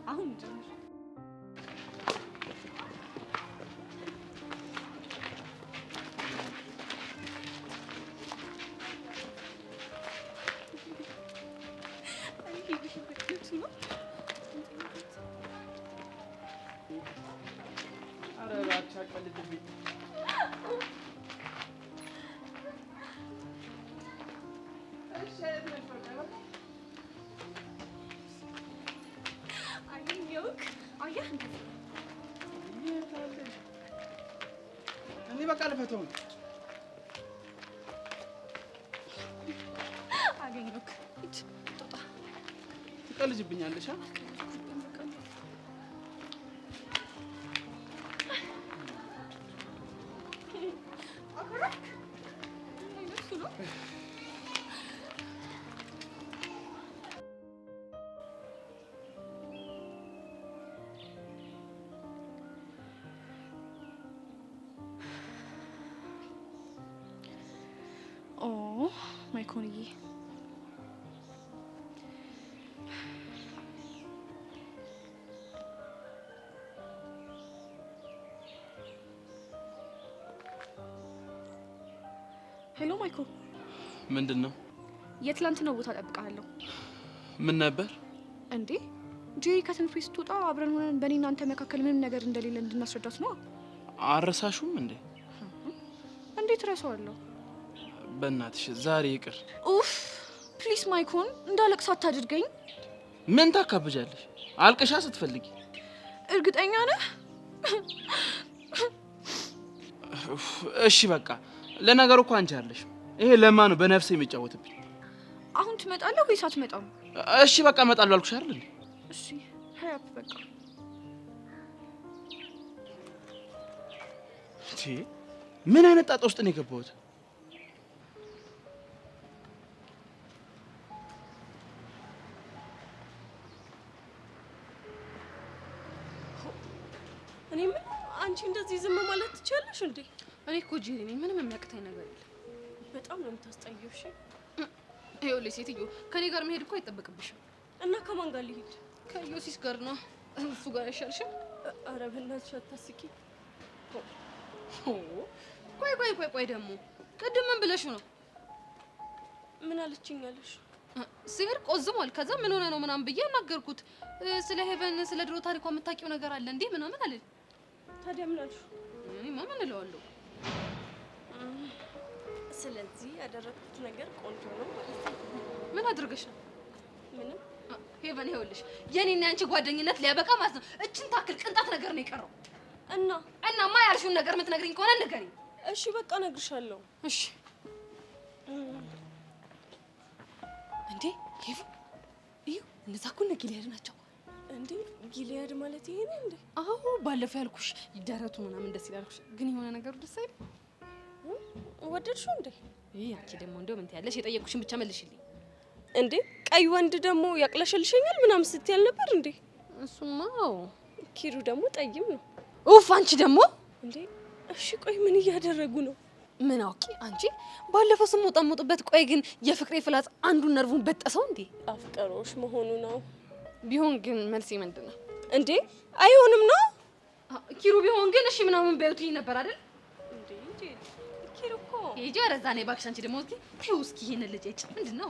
አሁን ጀምር። እኔ በቃ ልፈተው ነው። አገኘሁህ። ትቀልጅብኛለሽ? ማይኮንዬ ሄሎ ማይኮ፣ ምንድን ነው? የትላንትናው ቦታ እጠብቅሃለሁ። ምን ነበር እንዴ? ጄሪ ከትምህርት ቤት ስትወጣ አብረን ሆነን በእኔ እናንተ መካከል ምንም ነገር እንደሌለ እንድናስረዳት ነው። አረሳሹም እንዴ? እንዴት እረሳዋለሁ? በእናትሽ ዛሬ ይቅር። ኡፍ ፕሊስ ማይኮን፣ እንዳለቅስ አታድርገኝ። ምን ታካብጃለሽ? አልቅሻ ስትፈልጊ። እርግጠኛ ነህ? እሺ በቃ ለነገሩ እኮ አንቺ አለሽ። ይሄ ለማ ነው በነፍሴ የሚጫወትብኝ። አሁን ትመጣለህ ወይስ አትመጣም? እሺ በቃ እመጣለሁ አልኩሽ አይደል? እሺ ሀያፕ በቃ ምን አይነት ጣጣ ውስጥ ነው የገባሁት? እኔ ምን አንቺ እንደዚህ ዝም ማለት ትችያለሽ እንዴ? እኔ እኮ ጄሪ ነኝ፣ ምንም የሚያቅተኝ ነገር የለም። በጣም ነው የምታስጠይው። እሺ ይኸውልሽ ሴትዮ፣ ከኔ ጋር መሄድ እኮ አይጠበቅብሽም። እና ከማን ጋር ልሂድ? ከዮሲስ ጋር ነው። እሱ ጋር አይሻልሽም? ኧረ በእናትሽ አታስቂ። ቆይ ደግሞ ቅድም ምን ብለሽው ነው? ምን አለችኝ አለሽ? ሲሄድ ቆዝሟል። ከዛ ምን ሆነ ነው ምናምን ብዬ አናገርኩት። ስለ ሄቨን ስለ ድሮ ታሪኳ የምታውቂው ነገር አለ እንዴ ምናምን አለ። ታዲያ ምን አልሽ? እኔማ ምን እለዋለሁ? ስለዚህ ያደረኩት ነገር ቆንጆ ነው ማለት ነው። ምን አድርገሽ ነው? ምንም። ሄቨን ይኸውልሽ የኔና ያንቺ ጓደኝነት ሊያበቃ ማለት ነው እችን ታክል ቅንጣት ነገር ነው የቀረው። እናማ ያልሽውን ነገር የምትነግሪኝ ከሆነ ንገሪኝ። እሺ በቃ እነግርሻለሁ። እሺ። እንዴ ሄቭ እዩ፣ እነዛ እኮ እነ ጊልያድ ናቸው። እንዴ ጊልያድ ማለት ይሄ ነው እንዴ? አዎ ባለፈው ያልኩሽ ደረቱ ምናምን ደስ ይላልኩሽ፣ ግን የሆነ ነገሩ ደስ አይልም። ወደድሽው እንዴ? አንቺ ደግሞ እንደው ምን ትያለሽ? የጠየቁሽን ብቻ መልሽልኝ። እንዴ ቀይ ወንድ ደግሞ ያቅለሸልሸኛል ምናምን ስትያል ነበር እንዴ? እሱማ ኪሩ ደግሞ ጠይም ነው። ኡፍ አንቺ ደግሞ እንዴ! እሺ ቆይ ምን እያደረጉ ነው? ምን አውቂ አንቺ። ባለፈው ስሞጣሞጥበት፣ ቆይ ግን የፍቅሬ ፍላጽ አንዱን ነርቡን በጠሰው እንዴ? አፍቀሮሽ መሆኑ ነው። ቢሆን ግን መልሴ ምንድን ነው እንዴ? አይሆንም ነው ኪሩ። ቢሆን ግን እሺ ምናምን በዩትኝ ነበር አይደል እንዴ? ኪሩ እኮ ሂጂ። ኧረ እዛ ነይ እባክሽ። አንቺ ደግሞ እስኪ ተይው እስኪ ይሄን ልጅ ምንድን ነው